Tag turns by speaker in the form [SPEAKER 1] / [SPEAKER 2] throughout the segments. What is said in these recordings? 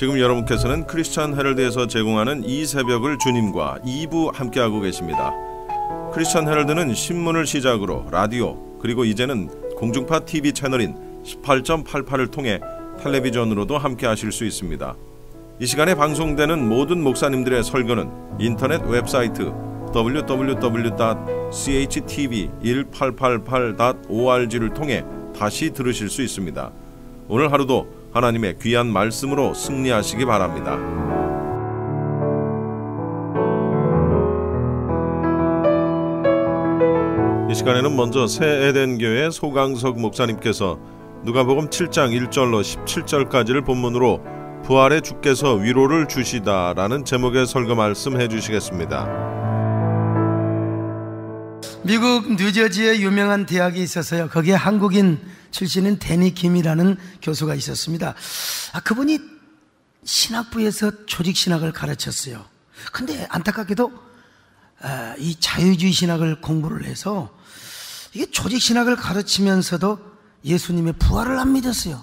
[SPEAKER 1] 지금 여러분께서는 크리스천 헤럴드에서 제공하는 이 새벽을 주님과 2부 함께하고 계십니다. 크리스천 헤럴드는 신문을 시작으로 라디오 그리고 이제는 공중파 TV 채널인 18.88을 통해 텔레비전으로도 함께하실 수 있습니다. 이 시간에 방송되는 모든 목사님들의 설교는 인터넷 웹사이트 www.chtv1888.org를 통해 다시 들으실 수 있습니다. 오늘 하루도 하나님의 귀한 말씀으로 승리하시기 바랍니다. 이 시간에는 먼저 새 에덴교회 소강석 목사님께서 누가복음 7장 1절로 17절까지를 본문으로 부활의 주께서 위로를 주시다라는 제목의 설교 말씀해 주시겠습니다.
[SPEAKER 2] 미국 뉴저지에 유명한 대학이 있었어요. 거기에 한국인 출신인 데니 김이라는 교수가 있었습니다. 그분이 신학부에서 조직신학을 가르쳤어요. 근데 안타깝게도 이 자유주의 신학을 공부를 해서 이게 조직신학을 가르치면서도 예수님의 부활을 안 믿었어요.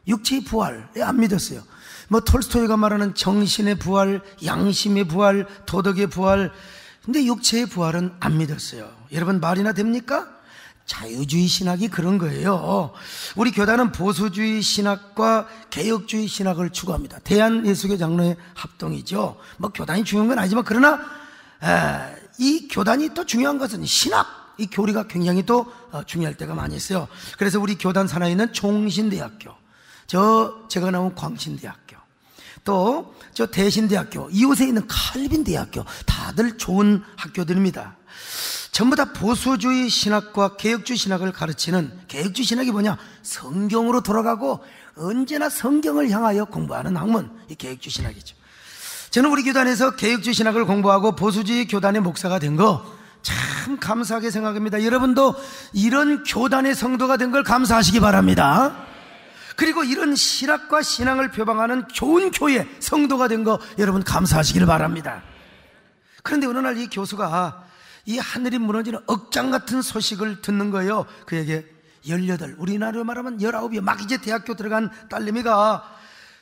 [SPEAKER 2] 육체의 부활 안 믿었어요. 뭐 톨스토이가 말하는 정신의 부활, 양심의 부활, 도덕의 부활, 근데 육체의 부활은 안 믿었어요. 여러분 말이나 됩니까? 자유주의 신학이 그런 거예요. 우리 교단은 보수주의 신학과 개혁주의 신학을 추구합니다. 대한예수교 장로의 합동이죠. 뭐 교단이 중요한 건 아니지만 그러나 이 교단이 또 중요한 것은 신학, 이 교리가 굉장히 또 중요할 때가 많이 있어요. 그래서 우리 교단 산하에 있는 종신대학교, 제가 나온 광신대학교, 또 저 대신대학교, 이웃에 있는 칼빈대학교, 다들 좋은 학교들입니다. 전부 다 보수주의 신학과 개혁주의 신학을 가르치는, 개혁주의 신학이 뭐냐? 성경으로 돌아가고 언제나 성경을 향하여 공부하는 학문, 이 개혁주의 신학이죠. 저는 우리 교단에서 개혁주의 신학을 공부하고 보수주의 교단의 목사가 된 거 참 감사하게 생각합니다. 여러분도 이런 교단의 성도가 된 걸 감사하시기 바랍니다. 그리고 이런 신학과 신앙을 표방하는 좋은 교회 성도가 된 거 여러분 감사하시길 바랍니다. 그런데 어느 날 이 교수가 이 하늘이 무너지는 억장 같은 소식을 듣는 거예요. 그에게 18, 우리나라로 말하면 19이 막 이제 대학교 들어간 딸내미가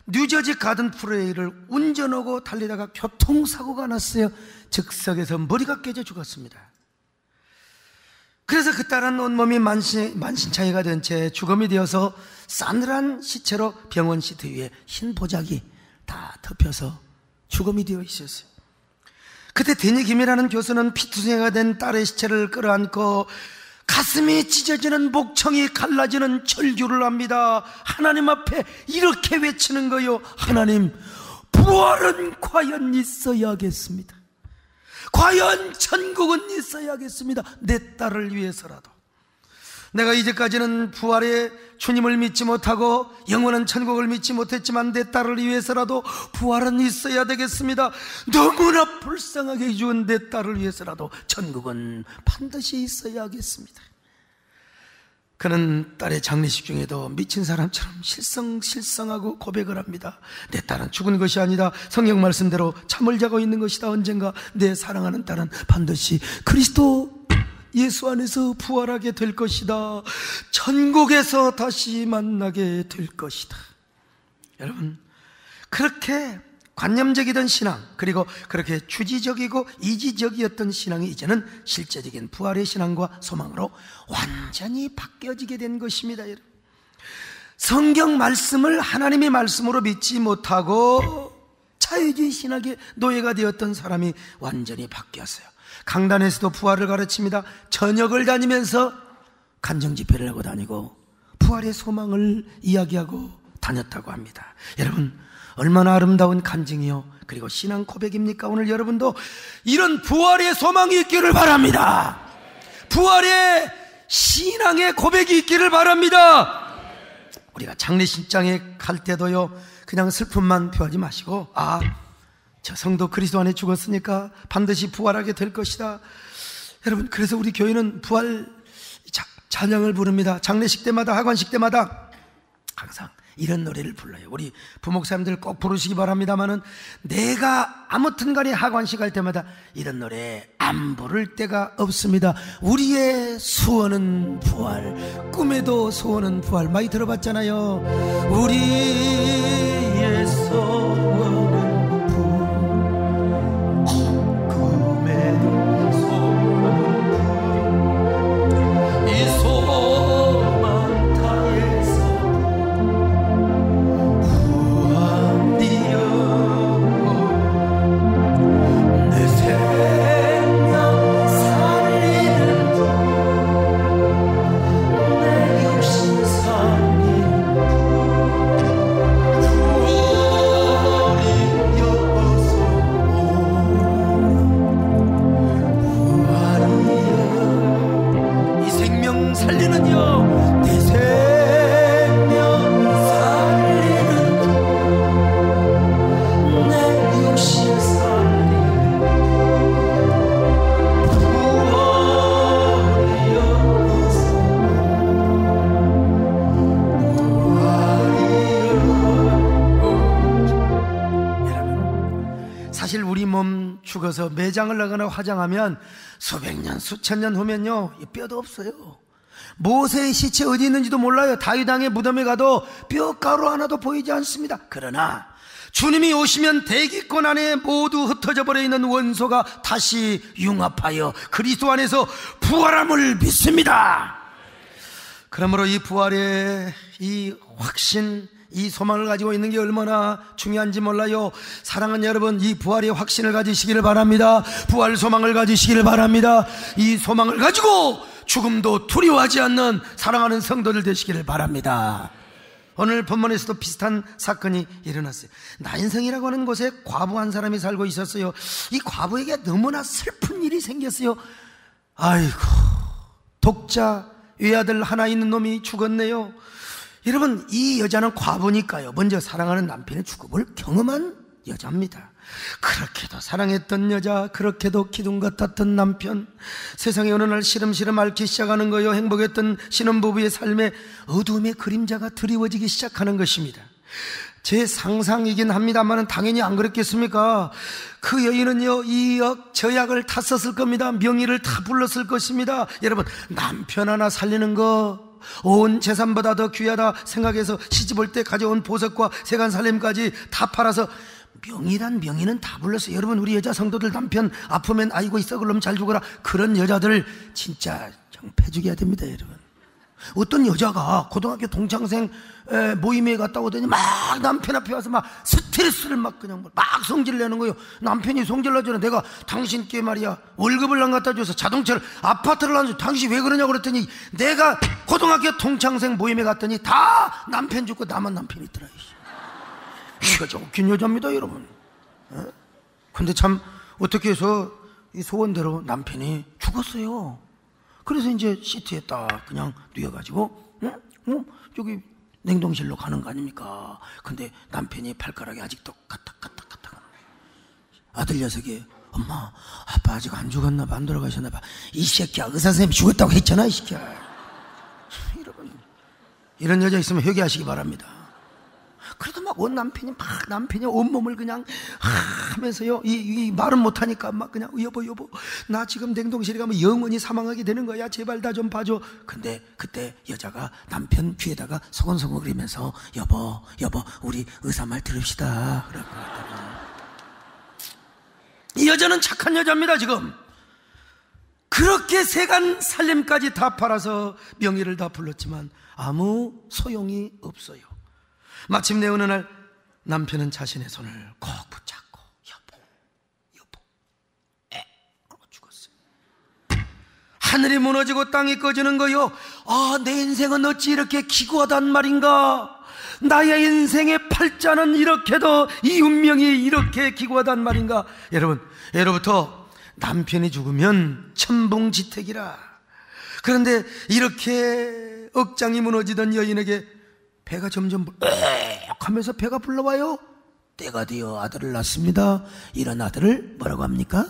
[SPEAKER 2] 뉴저지 가든 프레이를 운전하고 달리다가 교통사고가 났어요. 즉석에서 머리가 깨져 죽었습니다. 그래서 그 딸은 온몸이 만신창이가 된 채 주검이 되어서 싸늘한 시체로 병원 시트 위에 흰 보자기 다 덮여서 주검이 되어 있었어요. 그때 데니 김이라는 교수는 피투성이가 된 딸의 시체를 끌어안고 가슴이 찢어지는 목청이 갈라지는 절규를 합니다. 하나님 앞에 이렇게 외치는 거요. 하나님, 부활은 과연 있어야겠습니다. 과연 천국은 있어야겠습니다. 내 딸을 위해서라도. 내가 이제까지는 부활의 주님을 믿지 못하고 영원한 천국을 믿지 못했지만 내 딸을 위해서라도 부활은 있어야 되겠습니다. 너무나 불쌍하게 죽은 내 딸을 위해서라도 천국은 반드시 있어야겠습니다. 그는 딸의 장례식 중에도 미친 사람처럼 실성하고 고백을 합니다. 내 딸은 죽은 것이 아니다. 성경 말씀대로 잠을 자고 있는 것이다. 언젠가 내 사랑하는 딸은 반드시 그리스도 예수 안에서 부활하게 될 것이다. 천국에서 다시 만나게 될 것이다. 여러분, 그렇게 관념적이던 신앙, 그리고 그렇게 추지적이고 이지적이었던 신앙이 이제는 실제적인 부활의 신앙과 소망으로 완전히 바뀌어지게 된 것입니다. 여러분, 성경 말씀을 하나님의 말씀으로 믿지 못하고 자유주의 신학의 노예가 되었던 사람이 완전히 바뀌었어요. 강단에서도 부활을 가르칩니다. 저녁을 다니면서 간증 집회를 하고 다니고 부활의 소망을 이야기하고 다녔다고 합니다. 여러분, 얼마나 아름다운 간증이요, 그리고 신앙 고백입니까? 오늘 여러분도 이런 부활의 소망이 있기를 바랍니다. 부활의 신앙의 고백이 있기를 바랍니다. 우리가 장례식장에 갈 때도요, 그냥 슬픔만 표하지 마시고, 저 성도 그리스도 안에 죽었으니까 반드시 부활하게 될 것이다. 여러분, 그래서 우리 교회는 부활 찬양을 부릅니다. 장례식 때마다, 하관식 때마다 항상 이런 노래를 불러요. 우리 부목사님들 꼭 부르시기 바랍니다만은, 내가 아무튼 간에 하관식 할 때마다 이런 노래 안 부를 때가 없습니다. 우리의 소원은 부활, 꿈에도 소원은 부활. 많이 들어봤잖아요. 우리의 소원은 꿈에 소원은 이 소망 타에서 후한디어 내 생명 살리는 내 육신 살리는 이 생명 살리는요 내 생명 살리는 내 육신 살리는 여러분, 사실 우리 몸 죽어서 매장을 나거나 화장하면 수백 년, 수천 년 후면요 뼈도 없어요. 모세의 시체 어디 있는지도 몰라요. 다윗 왕의 무덤에 가도 뼈가루 하나도 보이지 않습니다. 그러나 주님이 오시면 대기권 안에 모두 흩어져 버려 있는 원소가 다시 융합하여 그리스도 안에서 부활함을 믿습니다. 그러므로 이 부활의 이 확신, 이 소망을 가지고 있는 게 얼마나 중요한지 몰라요. 사랑하는 여러분, 이 부활의 확신을 가지시기를 바랍니다. 부활 소망을 가지시기를 바랍니다. 이 소망을 가지고 죽음도 두려워하지 않는 사랑하는 성도들 되시기를 바랍니다. 오늘 본문에서도 비슷한 사건이 일어났어요. 나인성이라고 하는 곳에 과부 한 사람이 살고 있었어요. 이 과부에게 너무나 슬픈 일이 생겼어요. 아이고, 독자 외아들 하나 있는 놈이 죽었네요. 여러분, 이 여자는 과부니까요 먼저 사랑하는 남편의 죽음을 경험한 여자입니다. 그렇게도 사랑했던 여자, 그렇게도 기둥 같았던 남편, 세상에 어느 날 시름시름 앓기 시작하는 거요. 행복했던 신혼부부의 삶에 어두움의 그림자가 드리워지기 시작하는 것입니다. 제 상상이긴 합니다만 당연히 안 그랬겠습니까? 그 여인은요 이 저약을 다 썼을 겁니다. 명의를 다 불렀을 것입니다. 여러분, 남편 하나 살리는 거 온 재산보다 더 귀하다 생각해서 시집올 때 가져온 보석과 세간 살림까지 다 팔아서 명의란 명의는 다 불렀어요. 여러분, 우리 여자 성도들 남편 아프면 아이고 이 썩을 놈 잘 죽어라, 그런 여자들 진짜 정패 죽여야 됩니다. 여러분, 어떤 여자가 고등학교 동창생 모임에 갔다 오더니 막 남편 앞에 와서 막 스트레스를 막 그냥 막 성질을 내는 거예요. 남편이 성질 나잖아. 내가 당신께 말이야 월급을 안 갖다 줘서 자동차를, 아파트를 안 줘. 당신 왜 그러냐고 그랬더니 내가 고등학교 동창생 모임에 갔더니 다 남편 죽고 나만 남편 있더라. 이거 좀 웃긴 여자입니다, 여러분. 근데 참 어떻게 해서 이 소원대로 남편이 죽었어요. 그래서 이제 시트에 딱 그냥 누워가지고 저기 냉동실로 가는 거 아닙니까? 근데 남편이 발가락이 아직도 까딱까딱까딱. 아들 녀석이 엄마, 아빠 아직 안 죽었나 봐, 안 돌아가셨나 봐. 이 새끼야, 의사 선생님이 죽었다고 했잖아, 이 새끼야. 여러분, 이런 여자 있으면 회개하시기 바랍니다. 그래도 막 온 남편이 온몸을 그냥 하면서요, 이 말은 못하니까 막 그냥 여보 나 지금 냉동실에 가면 영원히 사망하게 되는 거야, 제발 나 좀 봐줘. 근데 그때 여자가 남편 귀에다가 소곤소곤거리면서 여보 우리 의사 말 들읍시다 그러고 이 여자는 착한 여자입니다. 지금 그렇게 세간 살림까지 다 팔아서 명의를 다 불렀지만 아무 소용이 없어요. 마침내 어느 날 남편은 자신의 손을 꼭 붙잡고 여보 하고 죽었어요. 하늘이 무너지고 땅이 꺼지는 거요. 아, 내 인생은 어찌 이렇게 기구하단 말인가. 나의 인생의 팔자는 이렇게도, 이 운명이 이렇게 기구하단 말인가. 여러분, 예로부터 남편이 죽으면 천봉지택이라. 그런데 이렇게 억장이 무너지던 여인에게 배가 점점 하면서 배가 불러와요. 때가 되어 아들을 낳습니다. 이런 아들을 뭐라고 합니까?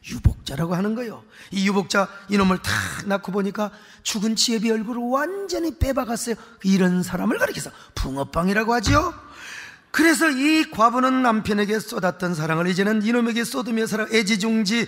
[SPEAKER 2] 유복자라고 하는 거예요. 이 유복자, 이놈을 탁 낳고 보니까 죽은 지혜비 얼굴을 완전히 빼박았어요. 이런 사람을 가리켜서 붕어빵이라고 하지요. 그래서 이 과부는 남편에게 쏟았던 사랑을 이제는 이놈에게 쏟으며 살아 애지중지.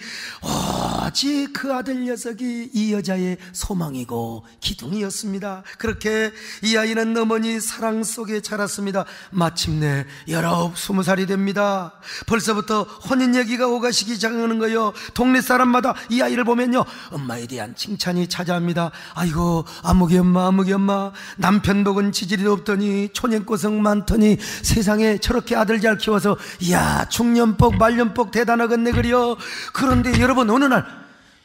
[SPEAKER 2] 마치 그 아들 녀석이 이 여자의 소망이고 기둥이었습니다. 그렇게 이 아이는 어머니 사랑 속에 자랐습니다. 마침내 19, 20살이 됩니다. 벌써부터 혼인 얘기가 오가시기 시작하는 거예요. 동네 사람마다 이 아이를 보면요, 엄마에 대한 칭찬이 찾아옵니다. 아이고 아무개 엄마 남편 복은 지지리도 없더니 초년고성 많더니 세상에 저렇게 아들 잘 키워서 이야 중년복 말년복 대단하겠네 그려. 그런데 여러분, 어느 날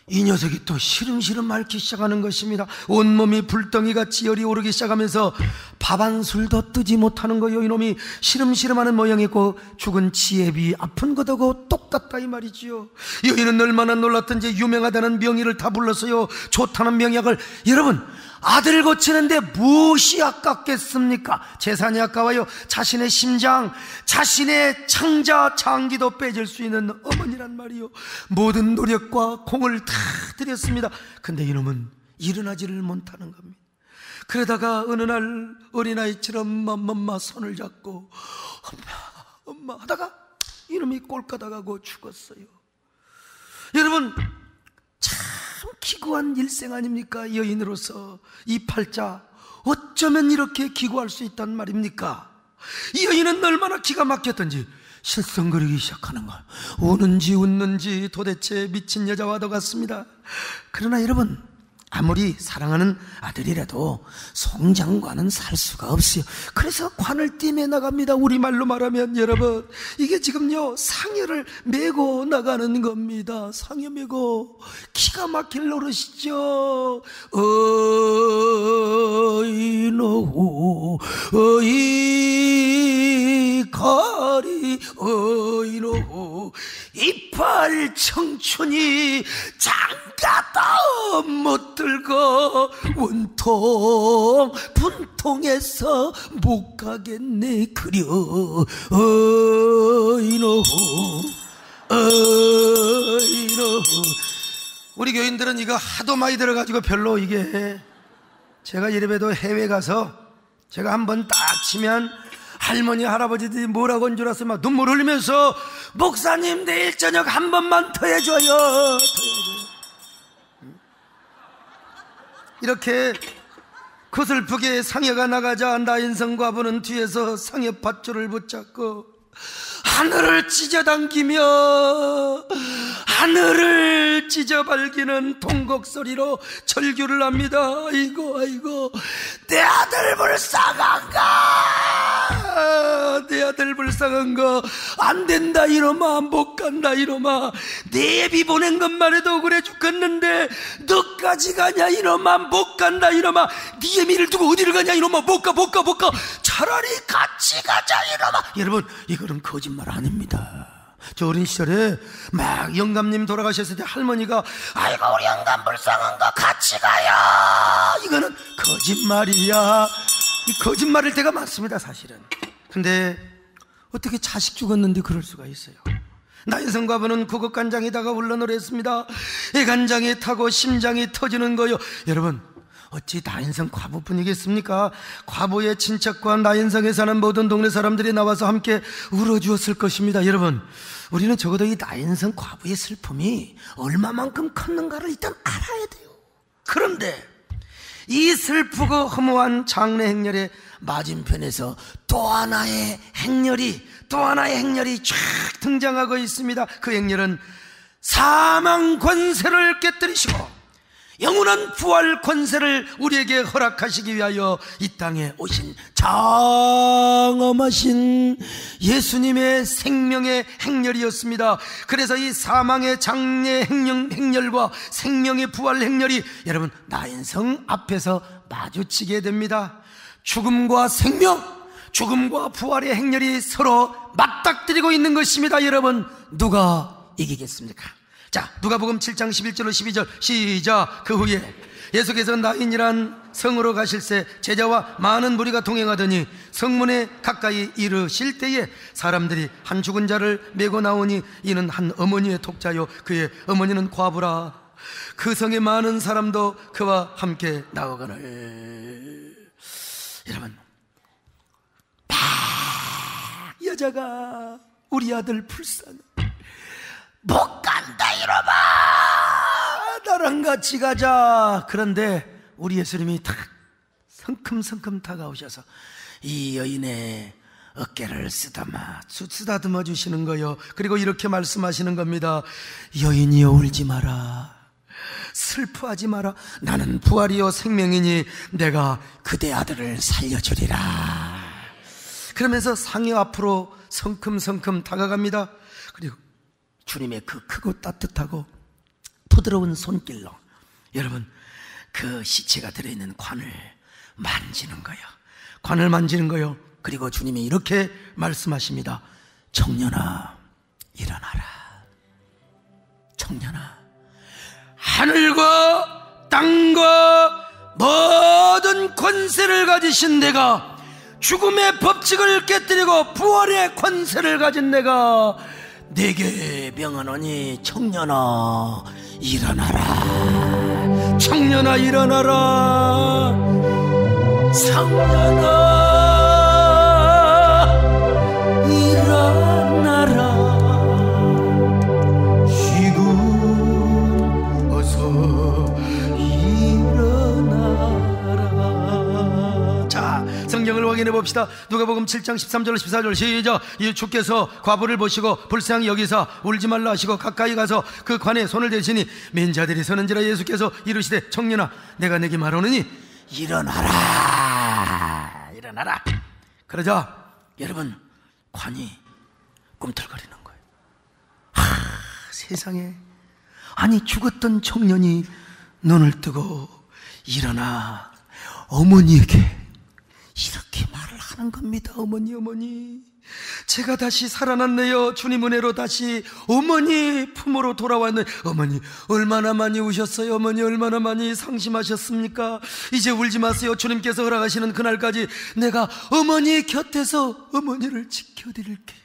[SPEAKER 2] 이 녀석이 또 시름시름 앓기 시작하는 것입니다. 온몸이 불덩이같이 열이 오르기 시작하면서 밥 한 술도 뜨지 못하는 거예요. 이놈이 시름시름하는 모양이고 죽은 지혜비 아픈 것하고 똑같다 이 말이지요. 여인은 얼마나 놀랐던지 유명하다는 명의를 다 불렀어요. 좋다는 명약을. 여러분, 아들 고치는데 무엇이 아깝겠습니까? 재산이 아까워요. 자신의 심장, 자신의 창자 장기도 빼질 수 있는 어머니란 말이요. 모든 노력과 공을 다 들였습니다. 근데 이놈은 일어나지를 못하는 겁니다. 그러다가 어느 날 어린아이처럼 엄마 손을 잡고 엄마 하다가 이놈이 꼴까다가고 죽었어요. 여러분, 참 기구한 일생 아닙니까? 여인으로서 이 팔자 어쩌면 이렇게 기구할 수 있단 말입니까? 이 여인은 얼마나 기가 막혔던지 실성거리기 시작하는 거야. 우는지 웃는지 도대체 미친 여자와도 같습니다. 그러나 여러분, 아무리 사랑하는 아들이라도 송장과는 살 수가 없어요. 그래서 관을 띠매 나갑니다. 우리말로 말하면 여러분, 이게 지금요 상여를 메고 나가는 겁니다. 상여 메고. 기가 막힐 노릇이죠. 어이노 어이가리 어이노 이빨 청춘이 장가다 못 들고 원통 분통해서 못 가겠네 그려. 어이노 어이노. 우리 교인들은 이거 하도 많이 들어가지고 별로 이게, 제가 이래봬도 해외 가서 제가 한번 딱 치면 할머니 할아버지들이 뭐라고 한 줄 알았어요. 막 눈물 흘리면서 목사님 내일 저녁 한 번만 더 해줘요. 이렇게 구슬프게 상여가 나가자 나인성 과부는 뒤에서 상여 밧줄을 붙잡고 하늘을 찢어당기며 하늘을 찢어발기는 통곡소리로 절규를 합니다. 아이고 아이고, 내 아들 불쌍한가, 내 아들 불쌍한가. 안 된다 이놈아, 못 간다 이놈아. 내 애비 보낸 것만 해도 그래 죽겠는데 너까지 가냐 이놈아. 못 간다 이놈아. 네 애미를 두고 어디를 가냐 이놈아. 못 가. 차라리 같이 가자 이놈아. 여러분, 이거는 거짓말 아닙니다. 저 어린 시절에 막 영감님 돌아가셨을 때 할머니가 아이고 우리 영감 불쌍한가 같이 가요. 이거는 거짓말이야. 이 거짓말일 때가 많습니다 사실은. 근데 어떻게 자식 죽었는데 그럴 수가 있어요. 나인성 과부는 구급간장에다가 울러 노래했습니다. 이 간장에 타고 심장이 터지는 거요. 여러분, 어찌 나인성 과부뿐이겠습니까? 과부의 친척과 나인성에 사는 모든 동네 사람들이 나와서 함께 울어주었을 것입니다. 여러분, 우리는 적어도 이 나인성 과부의 슬픔이 얼마만큼 컸는가를 일단 알아야 돼요. 그런데 이 슬프고 허무한 장례 행렬의 맞은편에서 또 하나의 행렬이 쫙 등장하고 있습니다. 그 행렬은 사망 권세를 깨뜨리시고 영원한 부활 권세를 우리에게 허락하시기 위하여 이 땅에 오신 장엄하신 예수님의 생명의 행렬이었습니다. 그래서 이 사망의 장례 행렬과 생명의 부활 행렬이 여러분 나인성 앞에서 마주치게 됩니다. 죽음과 생명, 죽음과 부활의 행렬이 서로 맞닥뜨리고 있는 것입니다. 여러분, 누가 이기겠습니까? 자, 누가복음 7장 11절로 12절 시작. 그 후에 예수께서 나인이란 성으로 가실새 제자와 많은 무리가 동행하더니 성문에 가까이 이르실 때에 사람들이 한 죽은 자를 메고 나오니 이는 한 어머니의 독자요 그의 어머니는 과부라. 그 성에 많은 사람도 그와 함께 나오거늘. 여러분, 막 여자가 우리 아들 불쌍해 못 간다 이놈아. 나랑 같이 가자. 그런데 우리 예수님이 탁 성큼성큼 다가오셔서 이 여인의 어깨를 쓰다듬어 주시는 거요. 그리고 이렇게 말씀하시는 겁니다. 여인이여, 울지 마라, 슬퍼하지 마라. 나는 부활이요 생명이니 내가 그대 아들을 살려주리라. 그러면서 상여 앞으로 성큼성큼 다가갑니다. 그리고 주님의 그 크고 따뜻하고 부드러운 손길로 여러분 그 시체가 들어있는 관을 만지는 거예요. 관을 만지는 거예요. 그리고 주님이 이렇게 말씀하십니다. 청년아, 일어나라. 청년아, 하늘과 땅과 모든 권세를 가지신 내가, 죽음의 법칙을 깨뜨리고 부활의 권세를 가진 내가 내게 명하노니 청년아 일어나라. 청년아 일어나라. 청년아 일어나라. 지금 어서 일어나라. 자, 성경을 확인해 봅시다. 누가복음 7장 13절 14절 시작. 이 주께서 과부를 보시고 불쌍히 여기사 울지 말라 하시고 가까이 가서 그 관에 손을 대시니 맨 자들이 서는지라. 예수께서 이르시되 청년아 내가 내게 말하노니 일어나라. 일어나라. 그러자 여러분 관이 꿈틀거리는 거예요. 세상에, 아니 죽었던 청년이 눈을 뜨고 일어나 어머니에게 이렇게 말을 하는 겁니다. 어머니, 어머니, 제가 다시 살아났네요. 주님 은혜로 다시 어머니 품으로 돌아왔네. 어머니 얼마나 많이 우셨어요? 어머니 얼마나 많이 상심하셨습니까? 이제 울지 마세요. 주님께서 허락하시는 그날까지 내가 어머니 곁에서 어머니를 지켜드릴게요.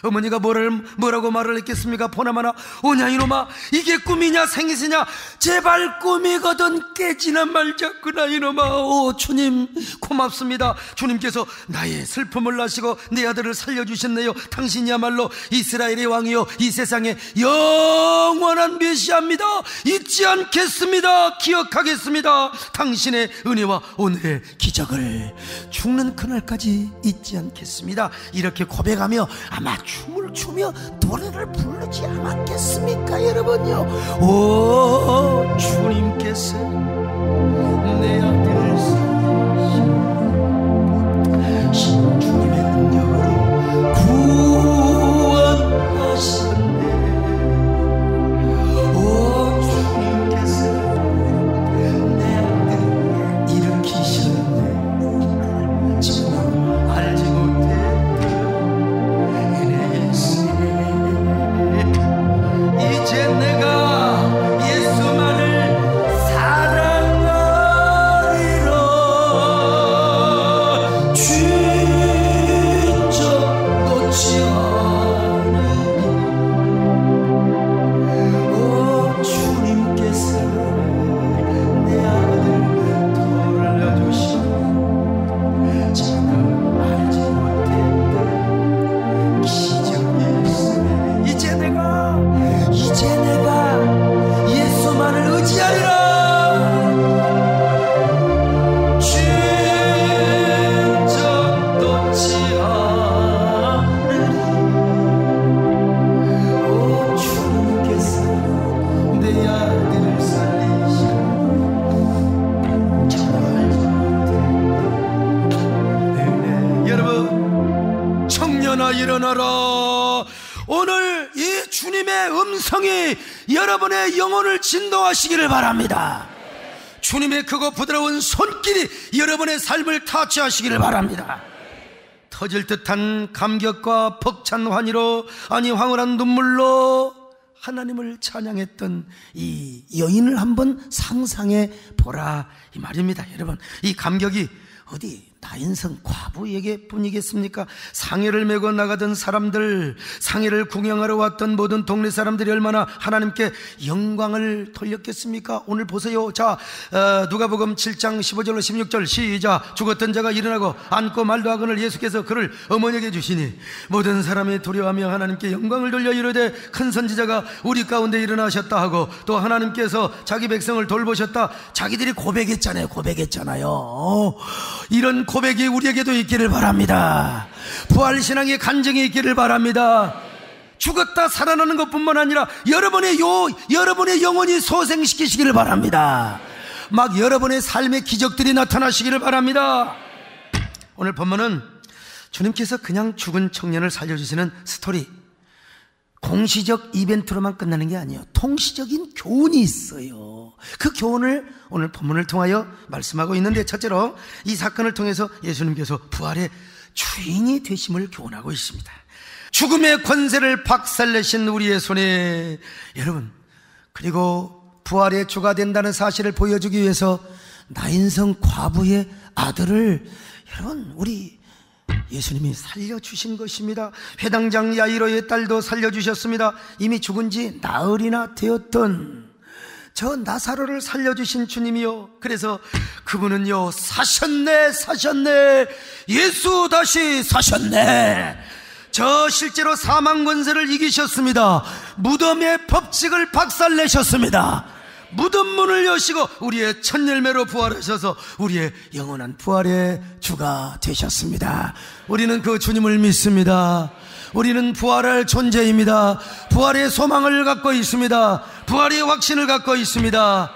[SPEAKER 2] 어머니가 뭐라고 말을 했겠습니까? 보나마나 오냐 이놈아, 이게 꿈이냐 생이시냐? 제발 꿈이거든 깨지나 말자꾸나 이놈아. 오 주님 고맙습니다. 주님께서 나의 슬픔을 아시고 내 아들을 살려주셨네요. 당신이야말로 이스라엘의 왕이요 이 세상의 영원한 메시아입니다. 잊지 않겠습니다. 기억하겠습니다. 당신의 은혜와 오늘의 기적을 죽는 그날까지 잊지 않겠습니다. 이렇게 고백하며 아마 춤을 추며 노래를 부르지 않았겠습니까 여러분요? 오 주님께서 내 아들을 살리신 주님의 능력으로 구원하셨네. 오 주님께서 내 아들을 일으키셨네. 지금 알지 못해 이제 내가 예수만을 사랑하리라. 진짜 놓지 않으니. 오 주님께서 내 아들 돌려주시고 지금 알지 못했던 기적일세. 이제 내가 예수만을 의지하리라. 진짜 놓지 않으리. 오 주님께서 내 아들을 살리시고 정말 여러분 청년아 일어나라. 오늘 이 주님의 음성이 여러분의 영혼을 진동하시기를 바랍니다. 주님의 크고 부드러운 손길이 여러분의 삶을 타치하시기를 바랍니다. 터질 듯한 감격과 벅찬 환희로, 아니 황홀한 눈물로 하나님을 찬양했던 이 여인을 한번 상상해 보라 이 말입니다. 여러분 이 감격이 어디 나인성 과부에게 뿐이겠습니까? 상해를 메고 나가던 사람들, 상해를 구경하러 왔던 모든 동네 사람들이 얼마나 하나님께 영광을 돌렸겠습니까? 오늘 보세요. 자, 누가복음 7장 15절로 16절 시작. 죽었던 자가 일어나고 앉고 말도 하거늘 예수께서 그를 어머니에게 주시니 모든 사람이 두려워하며 하나님께 영광을 돌려 이르되 큰 선지자가 우리 가운데 일어나셨다 하고 또 하나님께서 자기 백성을 돌보셨다. 자기들이 고백했잖아요. 이런 고백이 우리에게도 있기를 바랍니다. 부활신앙의 간증이 있기를 바랍니다. 죽었다 살아나는 것뿐만 아니라 여러분의 영혼이 소생시키시기를 바랍니다. 막 여러분의 삶의 기적들이 나타나시기를 바랍니다. 오늘 본문은 주님께서 그냥 죽은 청년을 살려주시는 스토리, 공시적 이벤트로만 끝나는 게 아니에요. 통시적인 교훈이 있어요. 그 교훈을 오늘 본문을 통하여 말씀하고 있는데, 첫째로 이 사건을 통해서 예수님께서 부활의 주인이 되심을 교훈하고 있습니다. 죽음의 권세를 박살내신 우리의 손에, 여러분, 그리고 부활의 주가 된다는 사실을 보여주기 위해서 나인성 과부의 아들을 여러분 우리 예수님이 살려주신 것입니다. 회당장 야이로의 딸도 살려주셨습니다. 이미 죽은 지 나흘이나 되었던 저 나사로를 살려주신 주님이요, 그래서 그분은요 사셨네. 예수 다시 사셨네. 저 실제로 사망 권세를 이기셨습니다. 무덤의 법칙을 박살내셨습니다. 무덤 문을 여시고 우리의 첫 열매로 부활하셔서 우리의 영원한 부활의 주가 되셨습니다. 우리는 그 주님을 믿습니다. 우리는 부활할 존재입니다. 부활의 소망을 갖고 있습니다. 부활의 확신을 갖고 있습니다.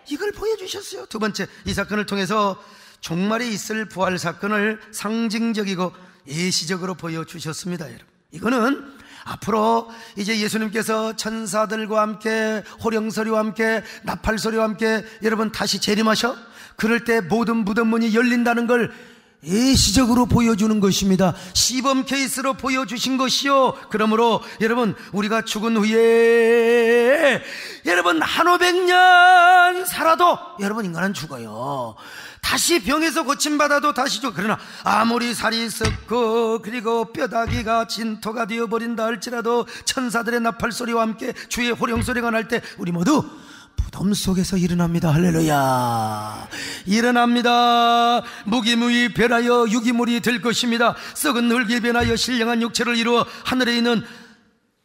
[SPEAKER 2] 이걸 보여주셨어요. 두 번째, 이 사건을 통해서 종말에 있을 부활 사건을 상징적이고 예시적으로 보여주셨습니다. 여러분, 이거는 앞으로 이제 예수님께서 천사들과 함께 호령소리와 함께 나팔소리와 함께 여러분 다시 재림하셔, 그럴 때 모든 무덤 문이 열린다는 걸 예시적으로 보여주는 것입니다. 시범 케이스로 보여주신 것이요. 그러므로 여러분, 우리가 죽은 후에 여러분 한 500년 살아도 여러분 인간은 죽어요. 다시 병에서 고침받아도 다시 죽어. 그러나 아무리 살이 썩고 그리고 뼈다귀가 진토가 되어버린다 할지라도 천사들의 나팔소리와 함께 주의 호령소리가 날 때 우리 모두 무덤 속에서 일어납니다. 할렐루야. 일어납니다. 무기무이 변하여 유기물이 될 것입니다. 썩은 흙이 변하여 신령한 육체를 이루어 하늘에 있는,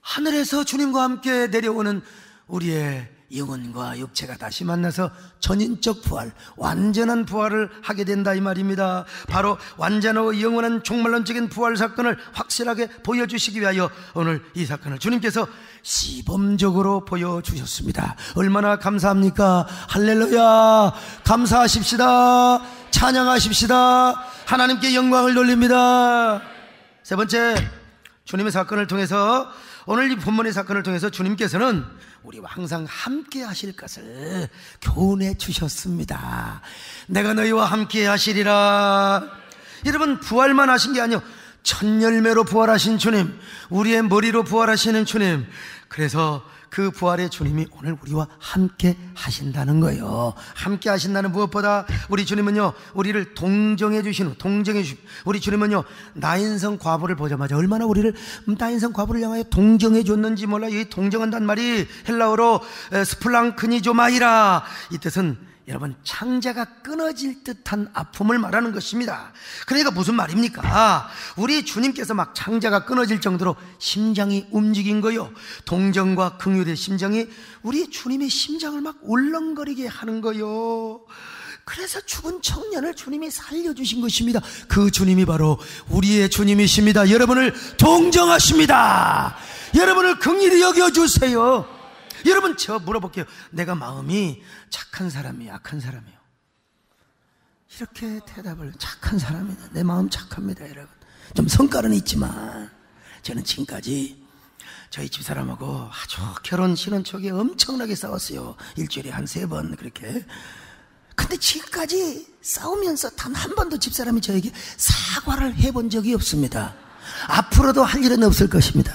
[SPEAKER 2] 하늘에서 주님과 함께 내려오는 우리의 영혼과 육체가 다시 만나서 전인적 부활, 완전한 부활을 하게 된다 이 말입니다. 바로 완전하고 영원한 종말론적인 부활 사건을 확실하게 보여주시기 위하여 오늘 이 사건을 주님께서 시범적으로 보여주셨습니다. 얼마나 감사합니까? 할렐루야. 감사하십시다. 찬양하십시다. 하나님께 영광을 돌립니다. 세 번째, 주님의 사건을 통해서, 오늘 이 본문의 사건을 통해서 주님께서는 우리와 항상 함께 하실 것을 교훈해 주셨습니다. 내가 너희와 함께 하시리라. 여러분, 부활만 하신 게 아니요, 첫 열매로 부활하신 주님, 우리의 머리로 부활하시는 주님, 그래서 그 부활의 주님이 오늘 우리와 함께 하신다는 거예요. 함께 하신다는 무엇보다 우리 주님은요, 우리를 동정해 주시는, 우리 주님은요, 나인성 과부를 보자마자 얼마나 우리를, 나인성 과부를 향하여 동정해 줬는지 몰라. 이 동정한다는 말이 헬라어로 스플랑크니조마이라, 이 뜻은 여러분 창자가 끊어질 듯한 아픔을 말하는 것입니다. 그러니까 무슨 말입니까? 우리 주님께서 막 창자가 끊어질 정도로 심장이 움직인 거요, 동정과 긍휼의 심정이 우리 주님의 심장을 막 울렁거리게 하는 거요. 그래서 죽은 청년을 주님이 살려주신 것입니다. 그 주님이 바로 우리의 주님이십니다. 여러분을 동정하십니다. 여러분을 긍휼히 여겨주세요. 여러분, 저 물어볼게요. 내가 마음이 착한 사람이에요, 악한 사람이에요? 이렇게 대답을, 착한 사람이다. 내 마음 착합니다. 여러분, 좀 성깔은 있지만 저는 지금까지 저희 집사람하고 아주 결혼 신혼 초기에 엄청나게 싸웠어요. 일주일에 한 3번 그렇게. 근데 지금까지 싸우면서 단 한 번도 집사람이 저에게 사과를 해본 적이 없습니다. 앞으로도 할 일은 없을 것입니다.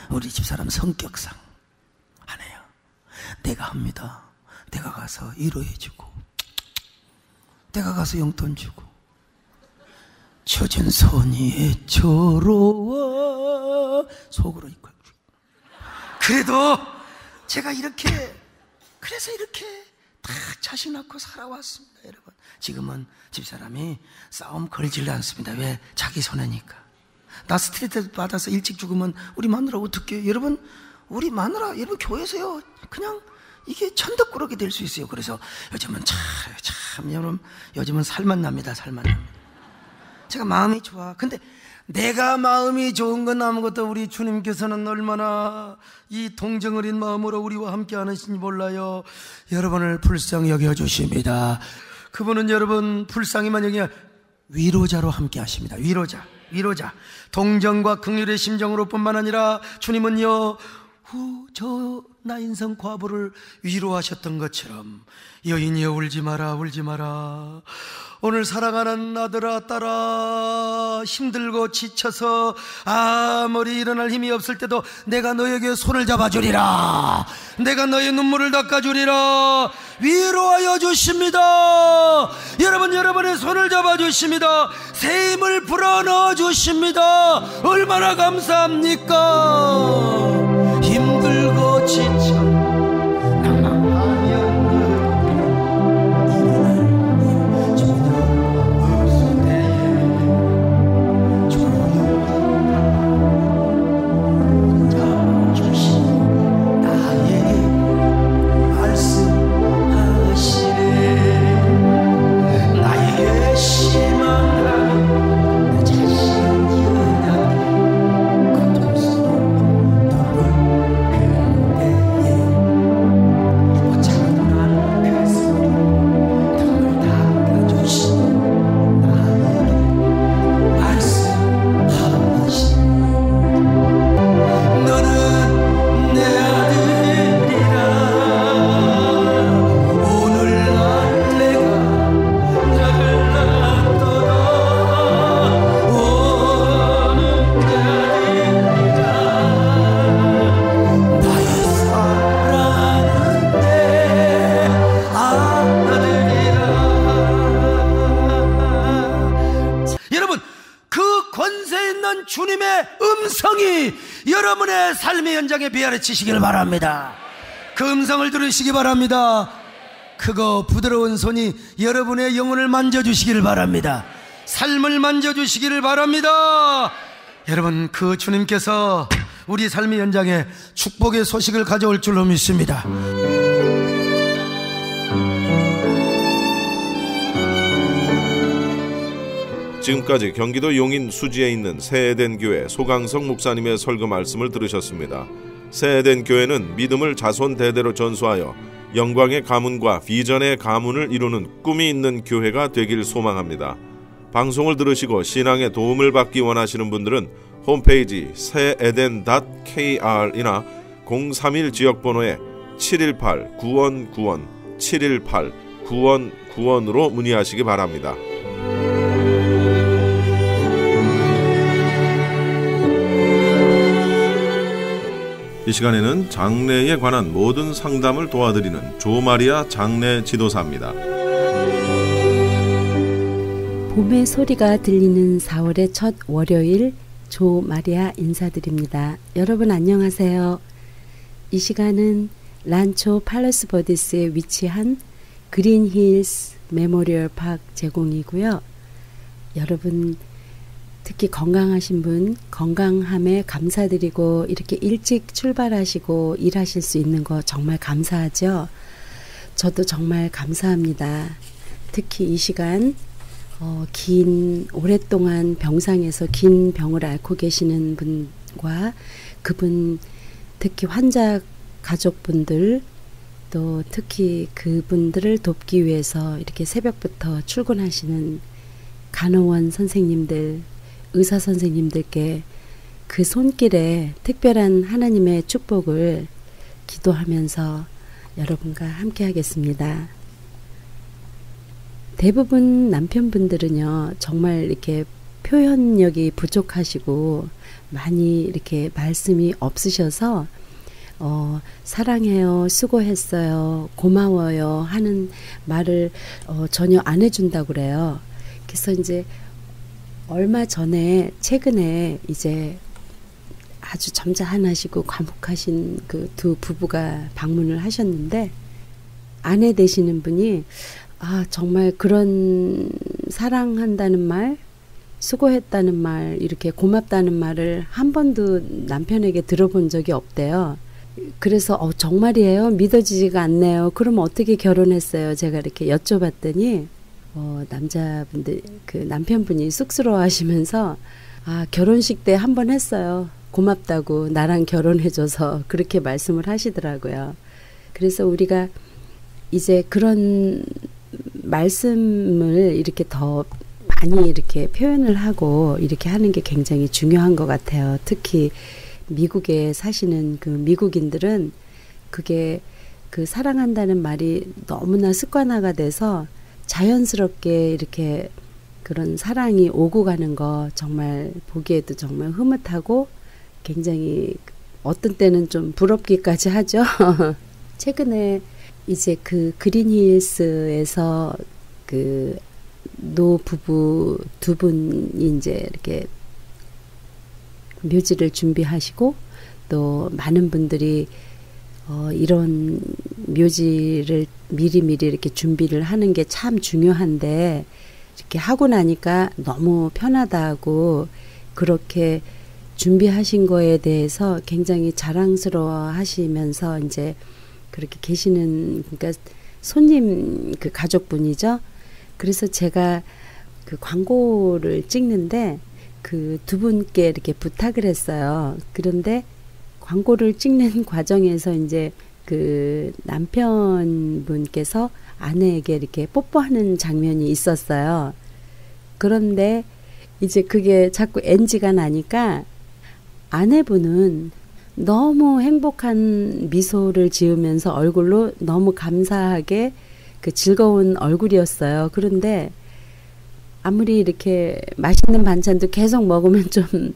[SPEAKER 2] 우리 집사람 성격상 안 해요. 내가 합니다. 내가 가서 위로해주고, 내가 가서 용돈 주고, 젖은 손이 애처로워 속으로 있고. 그래도 제가 그래서 이렇게 다 자신 낳고 살아왔습니다. 여러분, 지금은 집사람이 싸움 걸지를 않습니다. 왜? 자기 손해니까. 나 스트레스 받아서 일찍 죽으면 우리 마누라 어떡해요? 여러분, 우리 마누라, 여러분 교회에서요 그냥 이게 천덕꾸러기 될 수 있어요. 그래서 요즘은 참 여러분, 요즘은 살만 납니다. 살만 납니다. 제가 마음이 좋아. 근데 내가 마음이 좋은 건 아무것도, 우리 주님께서는 얼마나 이 동정 어린 마음으로 우리와 함께 하시는지 몰라요. 여러분을 불쌍히 여겨주십니다. 그분은 여러분 불쌍히만 여기냐, 위로자로 함께 하십니다. 위로자. 동정과 긍휼의 심정으로 뿐만 아니라 주님은요, 저 나인성 과부를 위로하셨던 것처럼, 여인이여 울지 마라. 오늘 사랑하는 아들아 딸아, 힘들고 지쳐서 아무리 일어날 힘이 없을 때도 내가 너에게 손을 잡아주리라. 내가 너의 눈물을 닦아주리라. 위로하여 주십니다. 여러분의 손을 잡아주십니다. 새 힘을 불어넣어 주십니다. 얼마나 감사합니까? 힘들고 지쳐 낭망하며 주님의 음성이 여러분의 삶의 현장에 비아래치시길 바랍니다. 그 음성을 들으시기 바랍니다. 크고 부드러운 손이 여러분의 영혼을 만져주시기를 바랍니다. 삶을 만져주시기를 바랍니다. 여러분, 그 주님께서 우리 삶의 현장에 축복의 소식을 가져올 줄로 믿습니다.
[SPEAKER 1] 지금까지 경기도 용인 수지에 있는 새에덴 교회 소강성 목사님의 설교 말씀을 들으셨습니다. 새에덴 교회는 믿음을 자손 대대로 전수하여 영광의 가문과 비전의 가문을 이루는 꿈이 있는 교회가 되길 소망합니다. 방송을 들으시고 신앙에 도움을 받기 원하시는 분들은 홈페이지 새에덴.kr이나 031 지역번호에 718-9191 718-9191으로 문의하시기 바랍니다. 이 시간에는 장래에 관한 모든 상담을 도와드리는 조마리아 장래 지도사입니다.
[SPEAKER 3] 봄의 소리가 들리는 4월의 첫 월요일, 조마리아 인사드립니다. 여러분 안녕하세요. 이 시간은 란초 팔러스 버디스에 위치한 그린힐스 메모리얼 파크 제공이고요. 여러분 특히 건강하신 분 건강함에 감사드리고 이렇게 일찍 출발하시고 일하실 수 있는 거 정말 감사하죠. 저도 정말 감사합니다. 특히 이 시간 오랫동안 병상에서 긴 병을 앓고 계시는 분과 그분 특히 환자 가족분들 또 특히 그분들을 돕기 위해서 이렇게 새벽부터 출근하시는 간호원 선생님들 의사 선생님들께 그 손길에 특별한 하나님의 축복을 기도하면서 여러분과 함께 하겠습니다. 대부분 남편분들은요, 정말 이렇게 표현력이 부족하시고 많이 이렇게 말씀이 없으셔서 사랑해요, 수고했어요, 고마워요 하는 말을 전혀 안 해준다고 그래요. 그래서 이제 얼마 전에 최근에 이제 아주 점잖으시고 과묵하신 그 두 부부가 방문을 하셨는데 아내 되시는 분이 정말 그런 사랑한다는 말, 수고했다는 말, 이렇게 고맙다는 말을 한 번도 남편에게 들어본 적이 없대요. 그래서 정말이에요? 믿어지지가 않네요. 그럼 어떻게 결혼했어요? 제가 이렇게 여쭤봤더니 남자분들 그 남편분이 쑥스러워하시면서 결혼식 때 한 번 했어요. 고맙다고 나랑 결혼해줘서 그렇게 말씀을 하시더라고요. 그래서 우리가 이제 그런 말씀을 이렇게 더 많이 이렇게 표현을 하고 이렇게 하는 게 굉장히 중요한 것 같아요. 특히 미국에 사시는 그 미국인들은 그게 그 사랑한다는 말이 너무나 습관화가 돼서 자연스럽게 이렇게 그런 사랑이 오고 가는 거 정말 보기에도 정말 흐뭇하고 굉장히 어떤 때는 좀 부럽기까지 하죠. 최근에 이제 그 그린힐스에서 그 노 부부 두 분이 이제 이렇게 묘지를 준비하시고 또 많은 분들이 이런 묘지를 미리미리 이렇게 준비를 하는 게 참 중요한데 이렇게 하고 나니까 너무 편하다고 그렇게 준비하신 거에 대해서 굉장히 자랑스러워 하시면서 이제 그렇게 계시는 그러니까 손님 그 가족분이죠. 그래서 제가 그 광고를 찍는데 그 두 분께 이렇게 부탁을 했어요. 그런데 광고를 찍는 과정에서 이제 그 남편분께서 아내에게 이렇게 뽀뽀하는 장면이 있었어요. 그런데 이제 그게 자꾸 NG가 나니까 아내분은 너무 행복한 미소를 지으면서 얼굴로 너무 감사하게 그 즐거운 얼굴이었어요. 그런데 아무리 이렇게 맛있는 반찬도 계속 먹으면 좀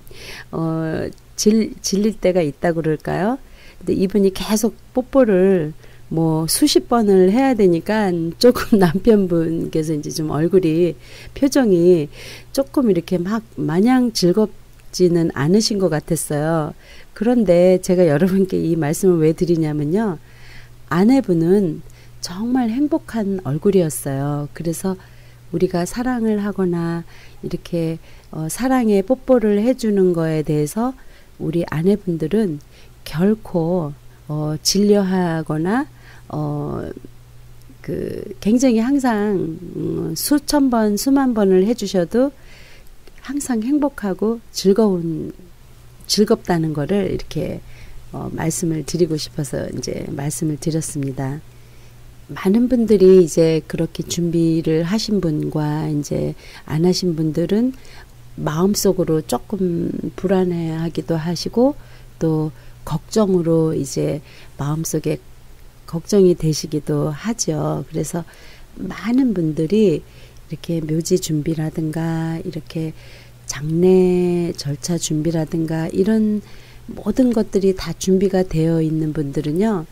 [SPEAKER 3] 질릴 때가 있다고 그럴까요? 근데 이분이 계속 뽀뽀를 뭐 수십 번을 해야 되니까 조금 남편분께서 이제 좀 얼굴이 표정이 조금 이렇게 막 마냥 즐겁지는 않으신 것 같았어요. 그런데 제가 여러분께 이 말씀을 왜 드리냐면요. 아내분은 정말 행복한 얼굴이었어요. 그래서 우리가 사랑을 하거나 이렇게 사랑에 뽀뽀를 해주는 거에 대해서 우리 아내분들은 결코 질려하거나 그 굉장히 항상 수천 번 수만 번을 해주셔도 항상 행복하고 즐겁다는 거를 이렇게 말씀을 드리고 싶어서 이제 말씀을 드렸습니다. 많은 분들이 이제 그렇게 준비를 하신 분과 이제 안 하신 분들은 마음속으로 조금 불안해하기도 하시고 또 걱정으로 이제 마음속에 걱정이 되시기도 하죠. 그래서 많은 분들이 이렇게 묘지 준비라든가 이렇게 장례 절차 준비라든가 이런 모든 것들이 다 준비가 되어 있는 분들은요.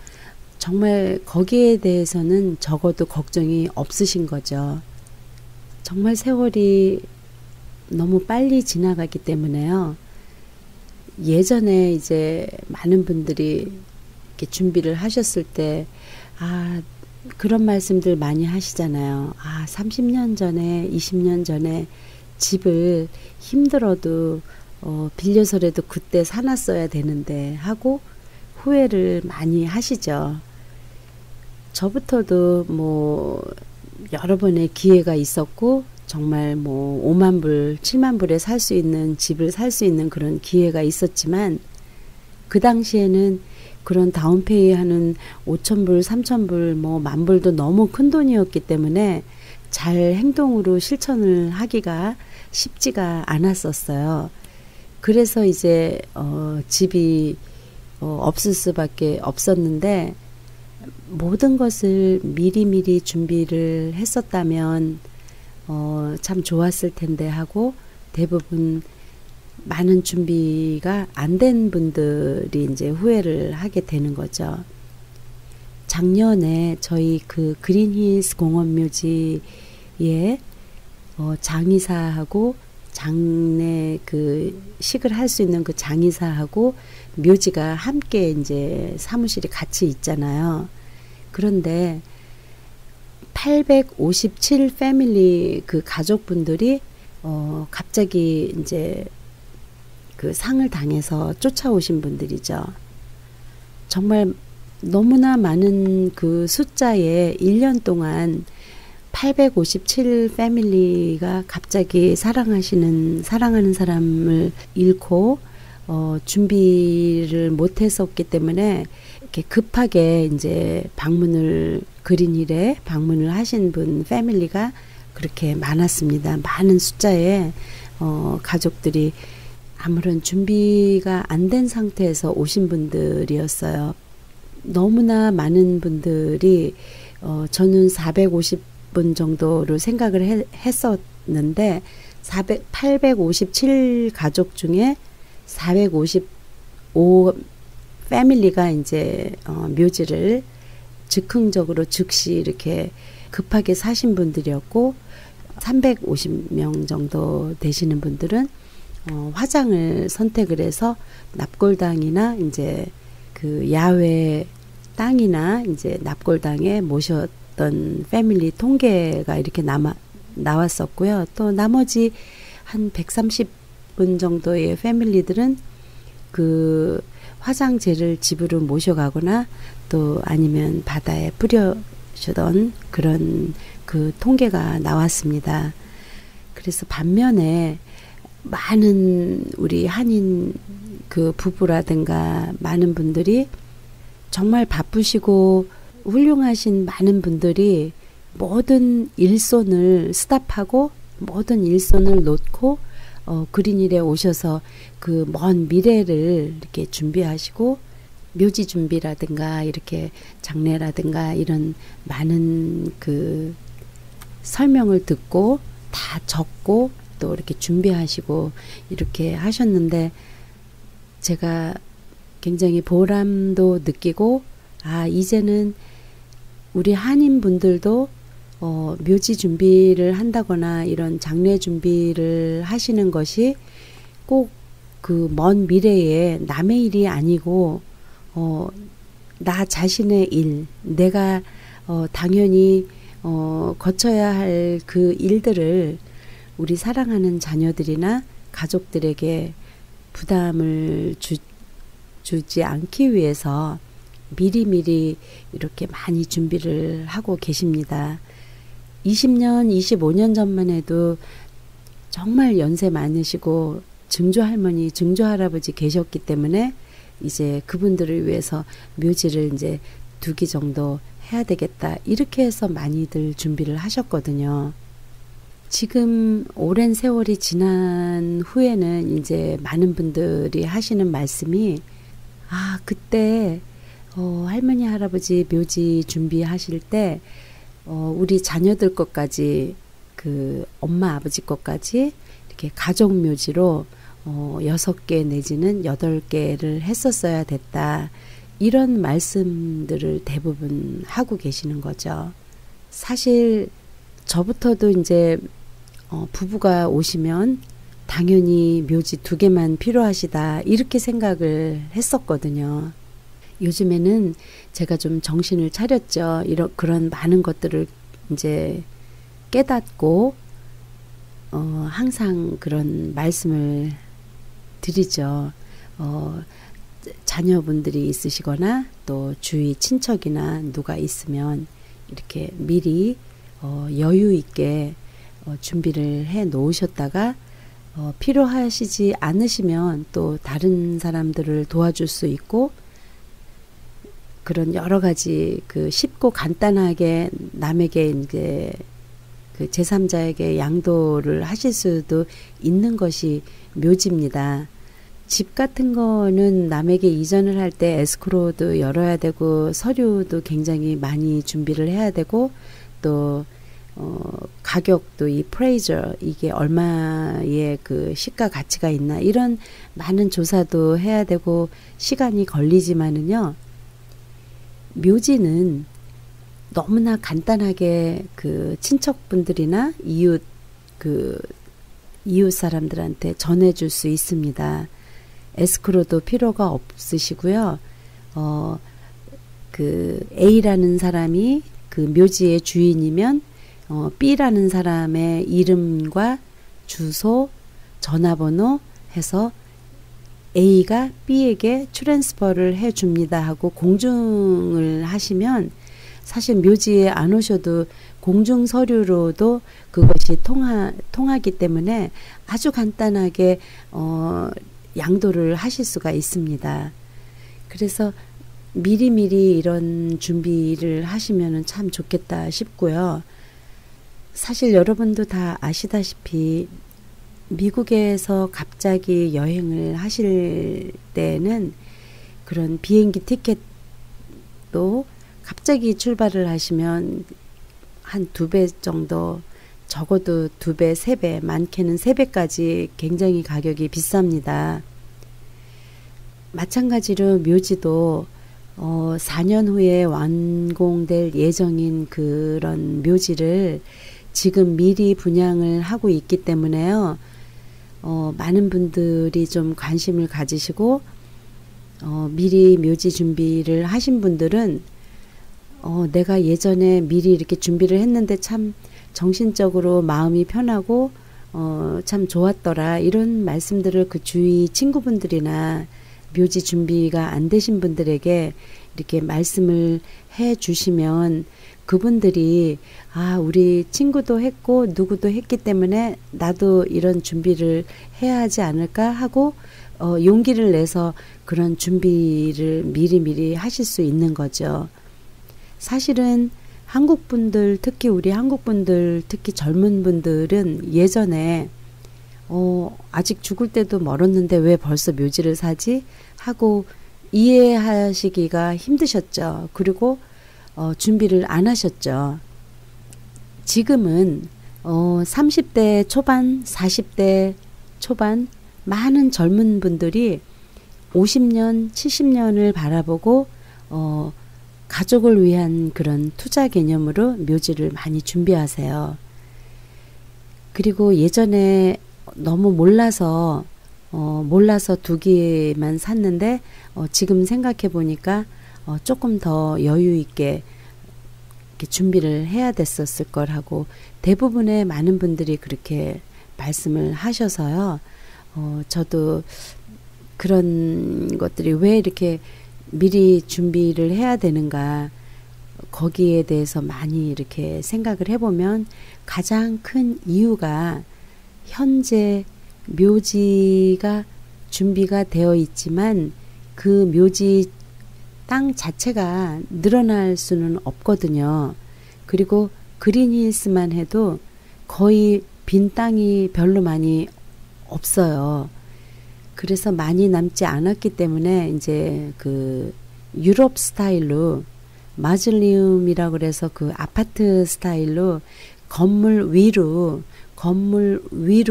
[SPEAKER 3] 정말 거기에 대해서는 적어도 걱정이 없으신 거죠. 정말 세월이 너무 빨리 지나가기 때문에요. 예전에 이제 많은 분들이 이렇게 준비를 하셨을 때, 그런 말씀들 많이 하시잖아요. 30년 전에, 20년 전에 집을 힘들어도, 빌려서라도 그때 사놨어야 되는데 하고 후회를 많이 하시죠. 저부터도 뭐 여러 번의 기회가 있었고 정말 뭐 5만 불, 7만 불에 살 수 있는 집을 살 수 있는 그런 기회가 있었지만 그 당시에는 그런 다운페이 하는 5천 불, 3천 불, 뭐 만 불도 너무 큰 돈이었기 때문에 잘 행동으로 실천을 하기가 쉽지가 않았었어요. 그래서 이제 집이 없을 수밖에 없었는데 모든 것을 미리미리 준비를 했었다면 참 좋았을 텐데 하고 대부분 많은 준비가 안 된 분들이 이제 후회를 하게 되는 거죠. 작년에 저희 그 그린힐스 공원묘지에 장의사하고 장례 그 식을 할 수 있는 그 장의사하고 묘지가 함께 이제 사무실이 같이 있잖아요. 그런데 857 패밀리 그 가족분들이 갑자기 이제 그 상을 당해서 쫓아오신 분들이죠. 정말 너무나 많은 그 숫자에 1년 동안 857 패밀리가 갑자기 사랑하는 사람을 잃고 준비를 못했었기 때문에 이렇게 급하게 이제 그린힐에 방문을 하신 분 패밀리가 그렇게 많았습니다. 많은 숫자의 가족들이 아무런 준비가 안 된 상태에서 오신 분들이었어요. 너무나 많은 분들이 저는 450분 정도로 생각을 했었는데 857 가족 중에 455 패밀리가 이제 묘지를 즉흥적으로 즉시 이렇게 급하게 사신 분들이었고 350명 정도 되시는 분들은 화장을 선택을 해서 납골당이나 이제 그 야외 땅이나 이제 납골당에 모셨던 패밀리 통계가 이렇게 나왔었고요. 또 나머지 한 130분 정도의 패밀리들은 그 화장재를 집으로 모셔가거나 또 아니면 바다에 뿌려주던 그런 그 통계가 나왔습니다. 그래서 반면에 많은 우리 한인 그 부부라든가 많은 분들이 정말 바쁘시고 훌륭하신 많은 분들이 모든 일손을 스탑하고 모든 일손을 놓고 그린힐에 오셔서 그 먼 미래를 이렇게 준비하시고 묘지 준비라든가 이렇게 장례라든가 이런 많은 그 설명을 듣고 다 적고 또 이렇게 준비하시고 이렇게 하셨는데 제가 굉장히 보람도 느끼고 이제는 우리 한인분들도 묘지 준비를 한다거나 이런 장례 준비를 하시는 것이 꼭 그 먼 미래에 남의 일이 아니고 나 자신의 일, 내가 당연히 거쳐야 할 그 일들을 우리 사랑하는 자녀들이나 가족들에게 부담을 주지 않기 위해서 미리미리 이렇게 많이 준비를 하고 계십니다. 20년, 25년 전만 해도 정말 연세 많으시고 증조할머니, 증조할아버지 계셨기 때문에 이제 그분들을 위해서 묘지를 이제 2기 정도 해야 되겠다. 이렇게 해서 많이들 준비를 하셨거든요. 지금 오랜 세월이 지난 후에는 이제 많은 분들이 하시는 말씀이 그때 할머니 할아버지 묘지 준비하실 때 우리 자녀들 것까지 그 엄마 아버지 것까지 이렇게 가족 묘지로 6개 내지는 8개를 했었어야 됐다. 이런 말씀들을 대부분 하고 계시는 거죠. 사실 저부터도 이제 부부가 오시면 당연히 묘지 2개만 필요하시다 이렇게 생각을 했었거든요. 요즘에는 제가 좀 정신을 차렸죠. 그런 많은 것들을 이제 깨닫고 항상 그런 말씀을 드리죠. 자녀분들이 있으시거나 또 주위 친척이나 누가 있으면 이렇게 미리 여유 있게 준비를 해 놓으셨다가 필요하시지 않으시면 또 다른 사람들을 도와줄 수 있고 그런 여러 가지 그 쉽고 간단하게 남에게 이제 그 제3자에게 양도를 하실 수도 있는 것이 묘지입니다. 집 같은 거는 남에게 이전을 할 때 에스크로도 열어야 되고 서류도 굉장히 많이 준비를 해야 되고 또 가격도 이 프레이저 이게 얼마의 그 시가 가치가 있나 이런 많은 조사도 해야 되고 시간이 걸리지만은요. 묘지는 너무나 간단하게 그 친척분들이나 이웃 그 이웃 사람들한테 전해줄 수 있습니다. 에스크로도 필요가 없으시고요. 그 A라는 사람이 그 묘지의 주인이면 B라는 사람의 이름과 주소, 전화번호 해서 A가 B에게 트랜스퍼를 해줍니다 하고 공증을 하시면 사실 묘지에 안 오셔도 공증 서류로도 그것이 통하기 때문에 아주 간단하게 양도를 하실 수가 있습니다. 그래서 미리미리 이런 준비를 하시면 참 좋겠다 싶고요. 사실 여러분도 다 아시다시피 미국에서 갑자기 여행을 하실 때는 그런 비행기 티켓도 갑자기 출발을 하시면 한 2배 정도, 적어도 2배, 3배, 많게는 3배까지 굉장히 가격이 비쌉니다. 마찬가지로 묘지도 4년 후에 완공될 예정인 그런 묘지를 지금 미리 분양을 하고 있기 때문에요. 많은 분들이 좀 관심을 가지시고 미리 묘지 준비를 하신 분들은 내가 예전에 미리 이렇게 준비를 했는데 참 정신적으로 마음이 편하고 참 좋았더라 이런 말씀들을 그 주위 친구분들이나 묘지 준비가 안 되신 분들에게 이렇게 말씀을 해 주시면 그분들이 우리 친구도 했고 누구도 했기 때문에 나도 이런 준비를 해야 하지 않을까 하고 용기를 내서 그런 준비를 미리미리 하실 수 있는 거죠. 사실은 한국분들, 특히 우리 한국분들, 특히 젊은 분들은 예전에 아직 죽을 때도 멀었는데 왜 벌써 묘지를 사지? 하고 이해하시기가 힘드셨죠. 그리고 준비를 안 하셨죠. 지금은 30대 초반, 40대 초반 많은 젊은 분들이 50년, 70년을 바라보고 가족을 위한 그런 투자 개념으로 묘지를 많이 준비하세요. 그리고 예전에 너무 몰라서 2개만 샀는데 지금 생각해 보니까 조금 더 여유 있게 이렇게 준비를 해야 됐었을 걸 하고 대부분의 많은 분들이 그렇게 말씀을 하셔서요. 저도 그런 것들이 왜 이렇게 미리 준비를 해야 되는가 거기에 대해서 많이 이렇게 생각을 해보면 가장 큰 이유가 현재 묘지가 준비가 되어 있지만 그 묘지 땅 자체가 늘어날 수는 없거든요. 그리고 그린힐스만 해도 거의 빈 땅이 별로 많이 없어요. 그래서 많이 남지 않았기 때문에 이제 그 유럽 스타일로 마즐리움이라고 그래서 그 아파트 스타일로 건물 위로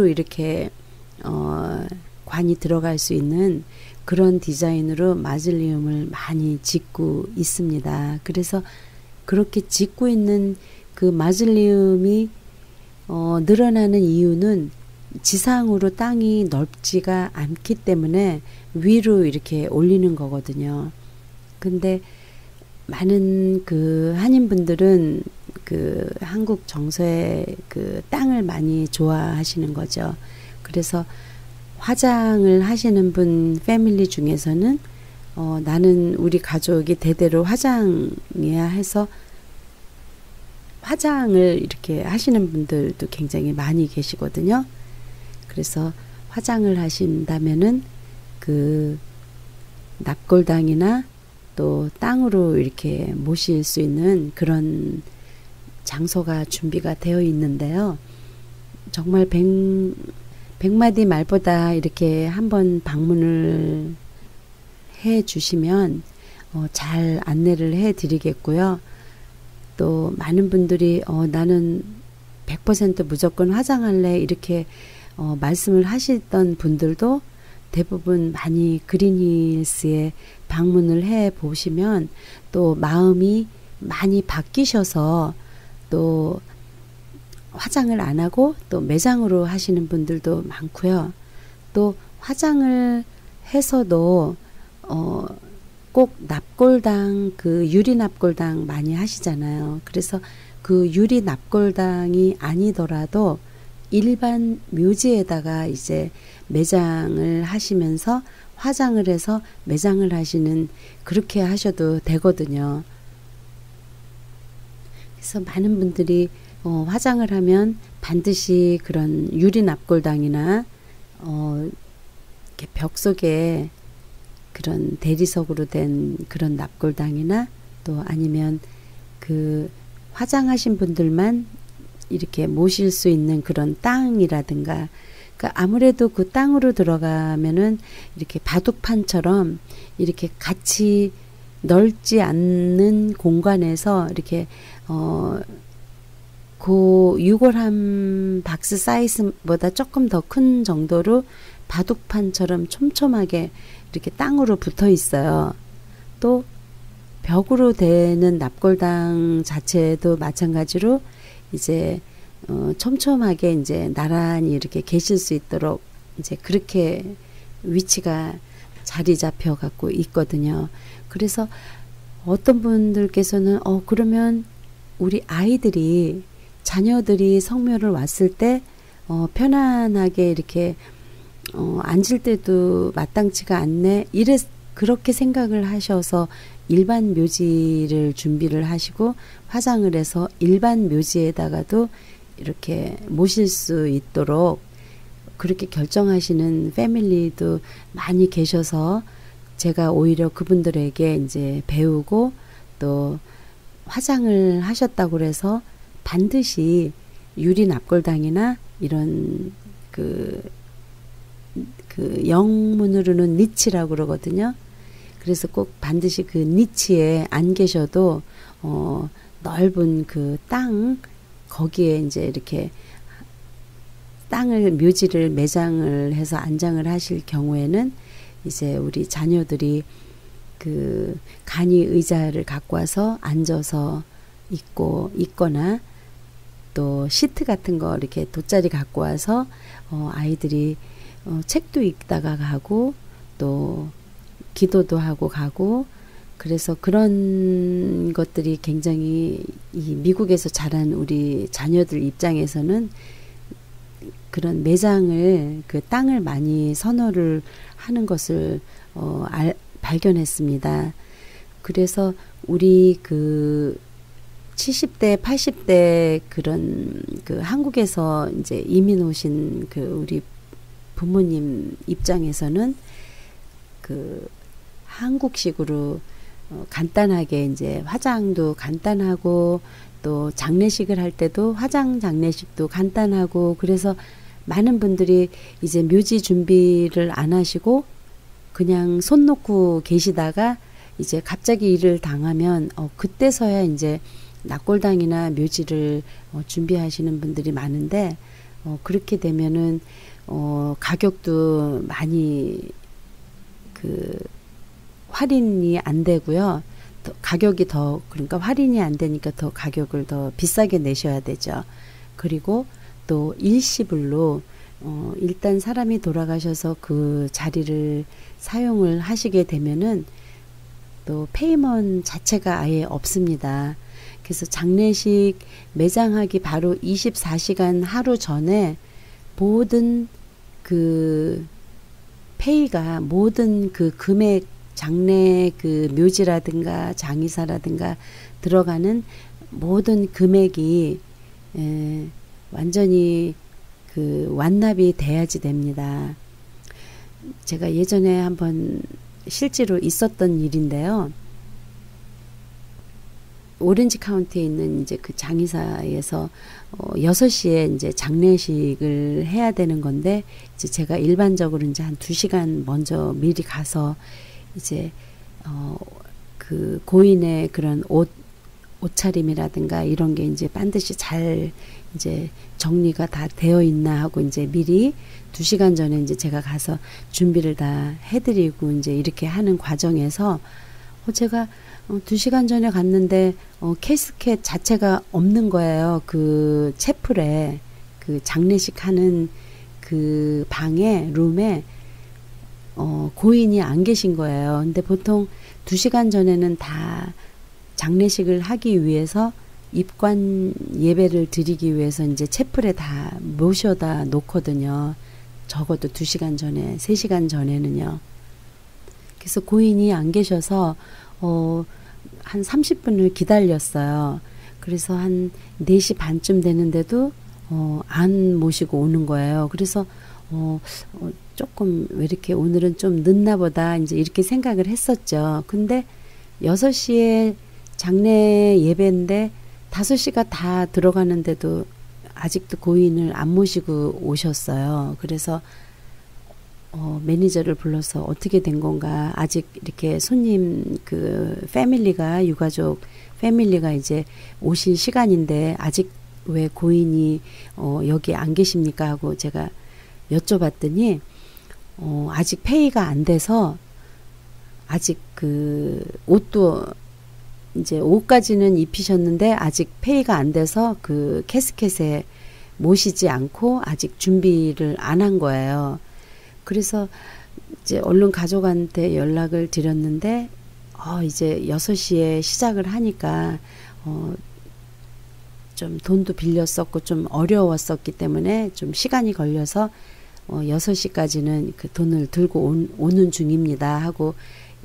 [SPEAKER 3] 이렇게 관이 들어갈 수 있는 그런 디자인으로 마즐리움을 많이 짓고 있습니다. 그래서 그렇게 짓고 있는 그 마즐리움이 늘어나는 이유는 지상으로 땅이 넓지가 않기 때문에 위로 이렇게 올리는 거거든요. 근데 많은 그 한인분들은 그 한국 정서의 그 땅을 많이 좋아하시는 거죠. 그래서 화장을 하시는 분 패밀리 중에서는 나는 우리 가족이 대대로 화장이야 해서 화장을 이렇게 하시는 분들도 굉장히 많이 계시거든요. 그래서 화장을 하신다면은 그 납골당이나 또 땅으로 이렇게 모실 수 있는 그런 장소가 준비가 되어 있는데요. 정말 100마디 말보다 이렇게 한번 방문을 해 주시면 잘 안내를 해 드리겠고요. 또 많은 분들이 나는 100% 무조건 화장할래 이렇게 말씀을 하시던 분들도 대부분 많이 그린힐스에 방문을 해 보시면 또 마음이 많이 바뀌셔서 또 화장을 안 하고 또 매장으로 하시는 분들도 많고요. 또 화장을 해서도 꼭 납골당, 그 유리 납골당 많이 하시잖아요. 그래서 그 유리 납골당이 아니더라도 일반 묘지에다가 이제 매장을 하시면서 화장을 해서 매장을 하시는, 그렇게 하셔도 되거든요. 그래서 많은 분들이 화장을 하면 반드시 그런 유리 납골당이나 이렇게 벽 속에 그런 대리석으로 된 그런 납골당이나 또 아니면 그 화장하신 분들만 이렇게 모실 수 있는 그런 땅이라든가, 그러니까 아무래도 그 땅으로 들어가면은 이렇게 바둑판처럼 이렇게 같이 넓지 않는 공간에서 이렇게 그 유골함 박스 사이즈보다 조금 더 큰 정도로 바둑판처럼 촘촘하게 이렇게 땅으로 붙어 있어요. 또 벽으로 되는 납골당 자체도 마찬가지로 이제 촘촘하게 이제 나란히 이렇게 계실 수 있도록 이제 그렇게 위치가 자리 잡혀 갖고 있거든요. 그래서 어떤 분들께서는 그러면 우리 아이들이, 자녀들이 성묘를 왔을 때 편안하게 이렇게 앉을 때도 마땅치가 않네, 그렇게 생각을 하셔서 일반 묘지를 준비를 하시고 화장을 해서 일반 묘지에다가도 이렇게 모실 수 있도록 그렇게 결정하시는 패밀리도 많이 계셔서, 제가 오히려 그분들에게 이제 배우고 또 화장을 하셨다고 그래서 반드시 유리 납골당이나 이런 그 영문으로는 니치라고 그러거든요. 그래서 꼭 반드시 그 니치에 안 계셔도 넓은 그 땅, 거기에 이제 이렇게 땅을, 묘지를 매장을 해서 안장을 하실 경우에는 이제 우리 자녀들이 그 간이 의자를 갖고 와서 앉아서 있거나 또 시트 같은 거 이렇게 돗자리 갖고 와서 아이들이 책도 읽다가 가고 또 기도도 하고 가고, 그래서 그런 것들이 굉장히 이 미국에서 자란 우리 자녀들 입장에서는 그런 매장을, 그 땅을 많이 선호를 하는 것을 발견했습니다. 그래서 우리 그 70대, 80대 그런 그 한국에서 이제 이민 오신 그 우리 부모님 입장에서는 그 한국식으로 간단하게 이제 화장도 간단하고 또 장례식을 할 때도 화장 장례식도 간단하고, 그래서 많은 분들이 이제 묘지 준비를 안 하시고 그냥 손 놓고 계시다가 이제 갑자기 일을 당하면 그때서야 이제 납골당이나 묘지를 준비하시는 분들이 많은데, 그렇게 되면은 가격도 많이 그 할인이 안 되고요. 가격이 더, 그러니까 할인이 안 되니까 더 가격을 더 비싸게 내셔야 되죠. 그리고 또 일시불로 일단 사람이 돌아가셔서 그 자리를 사용을 하시게 되면은 또 페이먼 자체가 아예 없습니다. 그래서 장례식 매장하기 바로 24시간 하루 전에 모든 그 페이가, 모든 그 금액, 장례 그 묘지라든가 장의사라든가 들어가는 모든 금액이 완전히 그 완납이 돼야지 됩니다. 제가 예전에 한번 실제로 있었던 일인데요. 오렌지 카운티에 있는 이제 그 장의사에서 6시에 이제 장례식을 해야 되는 건데, 이제 제가 일반적으로 이제 한 2시간 먼저 미리 가서 이제 그 고인의 그런 옷차림이라든가 이런 게 이제 반드시 잘 이제 정리가 다 되어 있나 하고 이제 미리 2시간 전에 이제 제가 가서 준비를 다 해드리고 이제 이렇게 하는 과정에서 제가 2시간 전에 갔는데 캐스켓 자체가 없는 거예요. 그 채플에 그 장례식 하는 그 방에 룸에 고인이 안 계신 거예요. 근데 보통 2시간 전에는 다 장례식을 하기 위해서 입관 예배를 드리기 위해서 이제 채플에 다 모셔다 놓거든요. 적어도 2시간 전에, 3시간 전에는요. 그래서 고인이 안 계셔서 한 30분을 기다렸어요. 그래서 한 4시 반쯤 되는데도 안 모시고 오는 거예요. 그래서 조금 왜 이렇게 오늘은 좀 늦나 보다 이제 이렇게 생각을 했었죠. 근데 6시에 장례 예배인데 5시가 다 들어가는데도 아직도 고인을 안 모시고 오셨어요. 그래서 매니저를 불러서 어떻게 된 건가, 아직 이렇게 손님 그 패밀리가, 유가족 패밀리가 이제 오실 시간인데 아직 왜 고인이 여기 안 계십니까 하고 제가 여쭤봤더니 아직 페이가 안 돼서 아직 그 옷도 이제 옷까지는 입히셨는데 아직 페이가 안 돼서 그 캐스켓에 모시지 않고 아직 준비를 안 한 거예요. 그래서 이제 얼른 가족한테 연락을 드렸는데 이제 6시에 시작을 하니까 좀 돈도 빌렸었고 좀 어려웠었기 때문에 좀 시간이 걸려서 6시까지는 그 돈을 들고 오는 중입니다 하고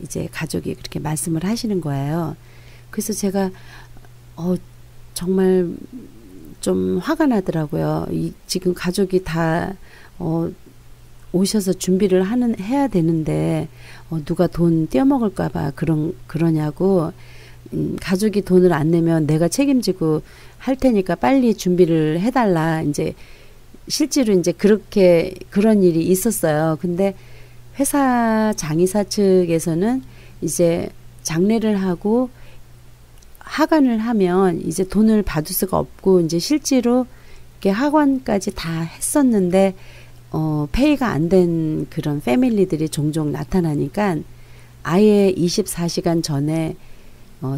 [SPEAKER 3] 이제 가족이 그렇게 말씀을 하시는 거예요. 그래서 제가 정말 좀 화가 나더라고요. 지금 가족이 다 오셔서 준비를 해야 되는데 누가 돈 떼어먹을까 봐 그러냐고, 가족이 돈을 안 내면 내가 책임지고 할 테니까 빨리 준비를 해달라. 이제 실제로 이제 그런 일이 있었어요. 근데 회사 장의사 측에서는 이제 장례를 하고 하관을 하면 이제 돈을 받을 수가 없고, 이제 실제로 이렇게 하관까지 다 했었는데 페이가 안 된 그런 패밀리들이 종종 나타나니까 아예 24시간 전에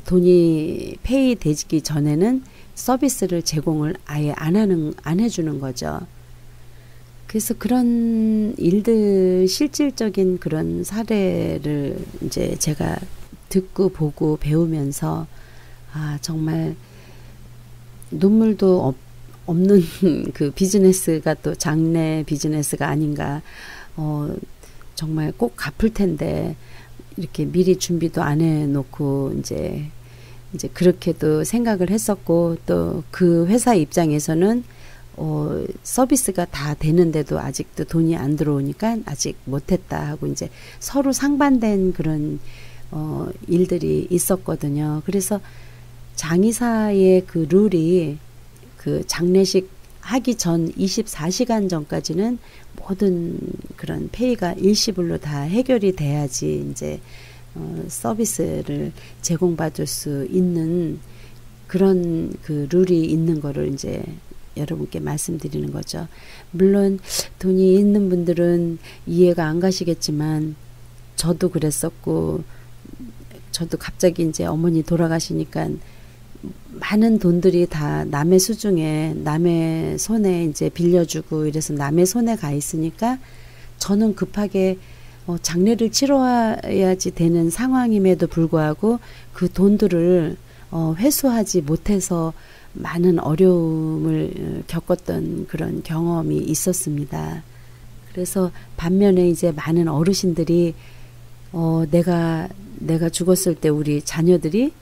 [SPEAKER 3] 돈이 페이 되기 전에는 서비스를 제공을 아예 안 해주는 거죠. 그래서 그런 일들, 실질적인 그런 사례를 이제 제가 듣고 보고 배우면서 정말 눈물도 없는 그 비즈니스가 또 장례 비즈니스가 아닌가. 정말 꼭 갚을 텐데 이렇게 미리 준비도 안 해놓고 이제 그렇게도 생각을 했었고, 또 그 회사 입장에서는 서비스가 다 되는데도 아직도 돈이 안 들어오니까 아직 못했다 하고 이제 서로 상반된 그런 일들이 있었거든요. 그래서 장의사의 그 룰이 그 장례식 하기 전 24시간 전까지는 모든 그런 페이가 일시불로 다 해결이 돼야지 이제 서비스를 제공받을 수 있는 그런 그 룰이 있는 거를 이제 여러분께 말씀드리는 거죠. 물론 돈이 있는 분들은 이해가 안 가시겠지만 저도 그랬었고, 저도 갑자기 이제 어머니 돌아가시니까 많은 돈들이 다 남의 수중에, 남의 손에 이제 빌려주고 이래서 남의 손에 가 있으니까 저는 급하게 장례를 치러야지 되는 상황임에도 불구하고 그 돈들을 회수하지 못해서 많은 어려움을 겪었던 그런 경험이 있었습니다. 그래서 반면에 이제 많은 어르신들이 내가 죽었을 때 우리 자녀들이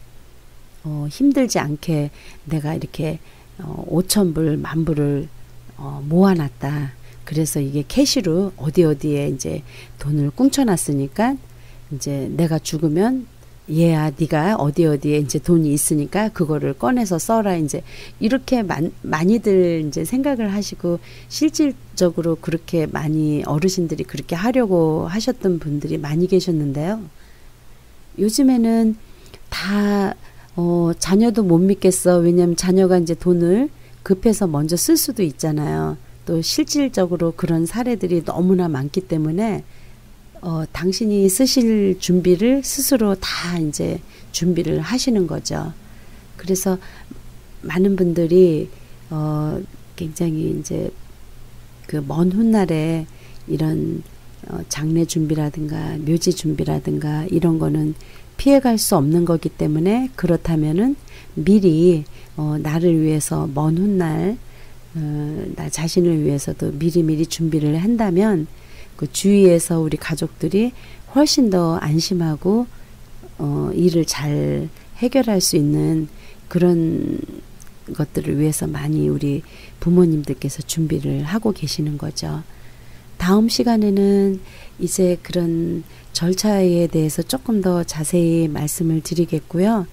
[SPEAKER 3] 힘들지 않게 내가 이렇게 5,000불, 10,000불을 모아놨다. 그래서 이게 캐시로 어디에 이제 돈을 꿍쳐놨으니까 이제 내가 죽으면 얘야, 네가 어디에 이제 돈이 있으니까 그거를 꺼내서 써라. 이제 이렇게 많이들 이제 생각을 하시고, 실질적으로 그렇게 많이 어르신들이 그렇게 하려고 하셨던 분들이 많이 계셨는데요. 요즘에는 다 자녀도 못 믿겠어. 왜냐하면 자녀가 이제 돈을 급해서 먼저 쓸 수도 있잖아요. 또 실질적으로 그런 사례들이 너무나 많기 때문에 당신이 쓰실 준비를 스스로 다 이제 준비를 하시는 거죠. 그래서 많은 분들이 굉장히 이제 그 먼 훗날에 이런 장례 준비라든가 묘지 준비라든가 이런 거는 피해갈 수 없는 거기 때문에, 그렇다면은 미리 나를 위해서 먼 훗날 나 자신을 위해서도 미리미리 준비를 한다면 그 주위에서 우리 가족들이 훨씬 더 안심하고 일을 잘 해결할 수 있는 그런 것들을 위해서 많이 우리 부모님들께서 준비를 하고 계시는 거죠. 다음 시간에는 이제 그런 절차에 대해서 조금 더 자세히 말씀을 드리겠고요.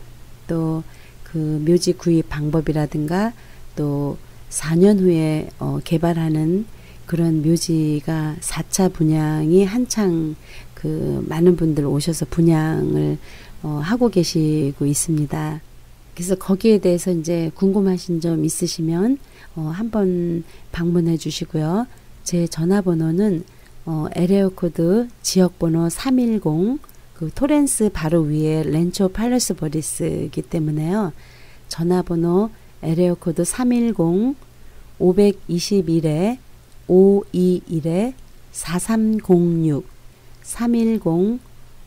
[SPEAKER 3] 또 그 묘지 구입 방법이라든가 또 4년 후에 개발하는 그런 묘지가 4차 분양이 한창 그 많은 분들 오셔서 분양을 하고 계시고 있습니다. 그래서 거기에 대해서 이제 궁금하신 점 있으시면 한번 방문해 주시고요. 제 전화번호는 에레어 코드 지역번호 310, 그 토렌스 바로 위에 렌초 팔레스 버리스이기 때문에요. 전화번호 에레어 코드 310 521에 521에 4306 310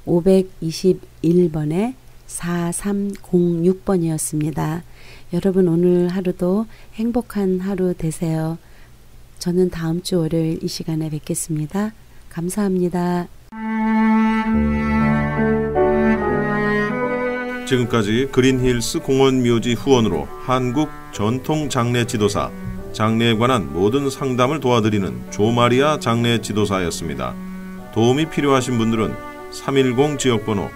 [SPEAKER 3] 521번에 4306번이었습니다. 여러분 오늘 하루도 행복한 하루 되세요. 저는 다음 주 월요일 이 시간에 뵙겠습니다. 감사합니다.
[SPEAKER 1] 지금까지 그린힐스 공원묘지 후원으로 한국 전통 장례 지도사, 장례에 관한 모든 상담을 도와드리는 조마리아 장례 지도사였습니다. 도움이 필요하신 분들은 310 지역번호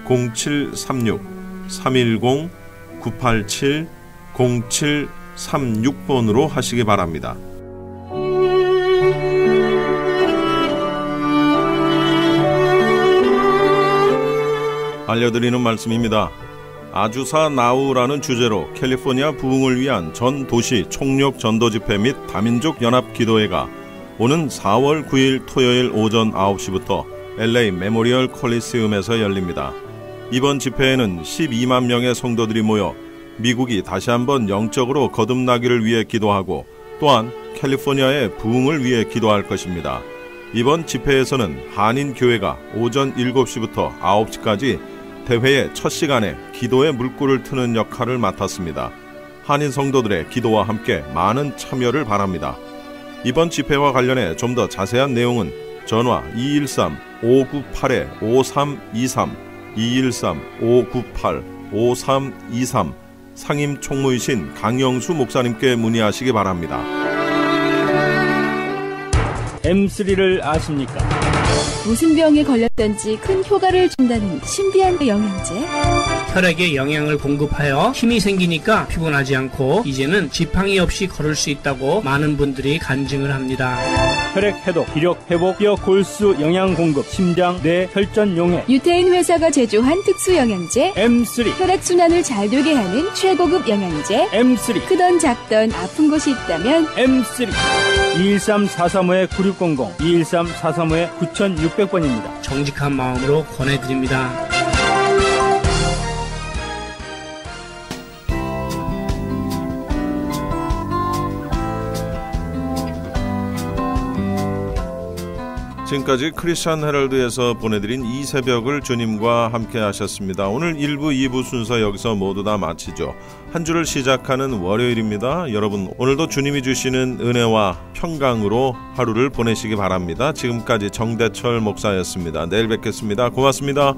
[SPEAKER 1] 987-0736 310-987-0736번으로 하시기 바랍니다. 알려드리는 말씀입니다. 아주사 나우라는 주제로 캘리포니아 부흥을 위한 전 도시 총력 전도 집회 및 다민족 연합 기도회가 오는 4월 9일 토요일 오전 9시부터 LA 메모리얼 콜리세움에서 열립니다. 이번 집회에는 12만 명의 성도들이 모여 미국이 다시 한번 영적으로 거듭나기를 위해 기도하고 또한 캘리포니아의 부흥을 위해 기도할 것입니다. 이번 집회에서는 한인교회가 오전 7시부터 9시까지 대회의 첫 시간에 기도의 물꼬를 트는 역할을 맡았습니다. 한인 성도들의 기도와 함께 많은 참여를 바랍니다. 이번 집회와 관련해 좀 더 자세한 내용은 전화 213-598-5323 213-598-5323 상임 총무이신 강영수 목사님께 문의하시기 바랍니다.
[SPEAKER 4] M3를 아십니까?
[SPEAKER 5] 무슨 병에 걸렸던지 큰 효과를 준다는 신비한 영양제.
[SPEAKER 6] 혈액에 영양을 공급하여 힘이 생기니까 피곤하지 않고 이제는 지팡이 없이 걸을 수 있다고 많은 분들이 간증을 합니다.
[SPEAKER 4] 혈액 해독, 기력 회복, 뼈 골수 영양 공급, 심장, 뇌, 혈전 용해.
[SPEAKER 5] 유태인 회사가 제조한 특수 영양제
[SPEAKER 4] M3.
[SPEAKER 5] 혈액 순환을 잘 되게 하는 최고급 영양제.
[SPEAKER 4] M3.
[SPEAKER 5] 크던 작던 아픈 곳이 있다면
[SPEAKER 4] M3. 213-435-9600, 213-435-9600번입니다.
[SPEAKER 6] 정직한 마음으로 권해드립니다.
[SPEAKER 1] 지금까지 크리스천 헤럴드에서 보내드린 이 새벽을 주님과 함께 하셨습니다. 오늘 1부, 2부 순서 여기서 모두 다 마치죠. 한 주를 시작하는 월요일입니다. 여러분 오늘도 주님이 주시는 은혜와 평강으로 하루를 보내시기 바랍니다. 지금까지 정대철 목사였습니다. 내일 뵙겠습니다. 고맙습니다.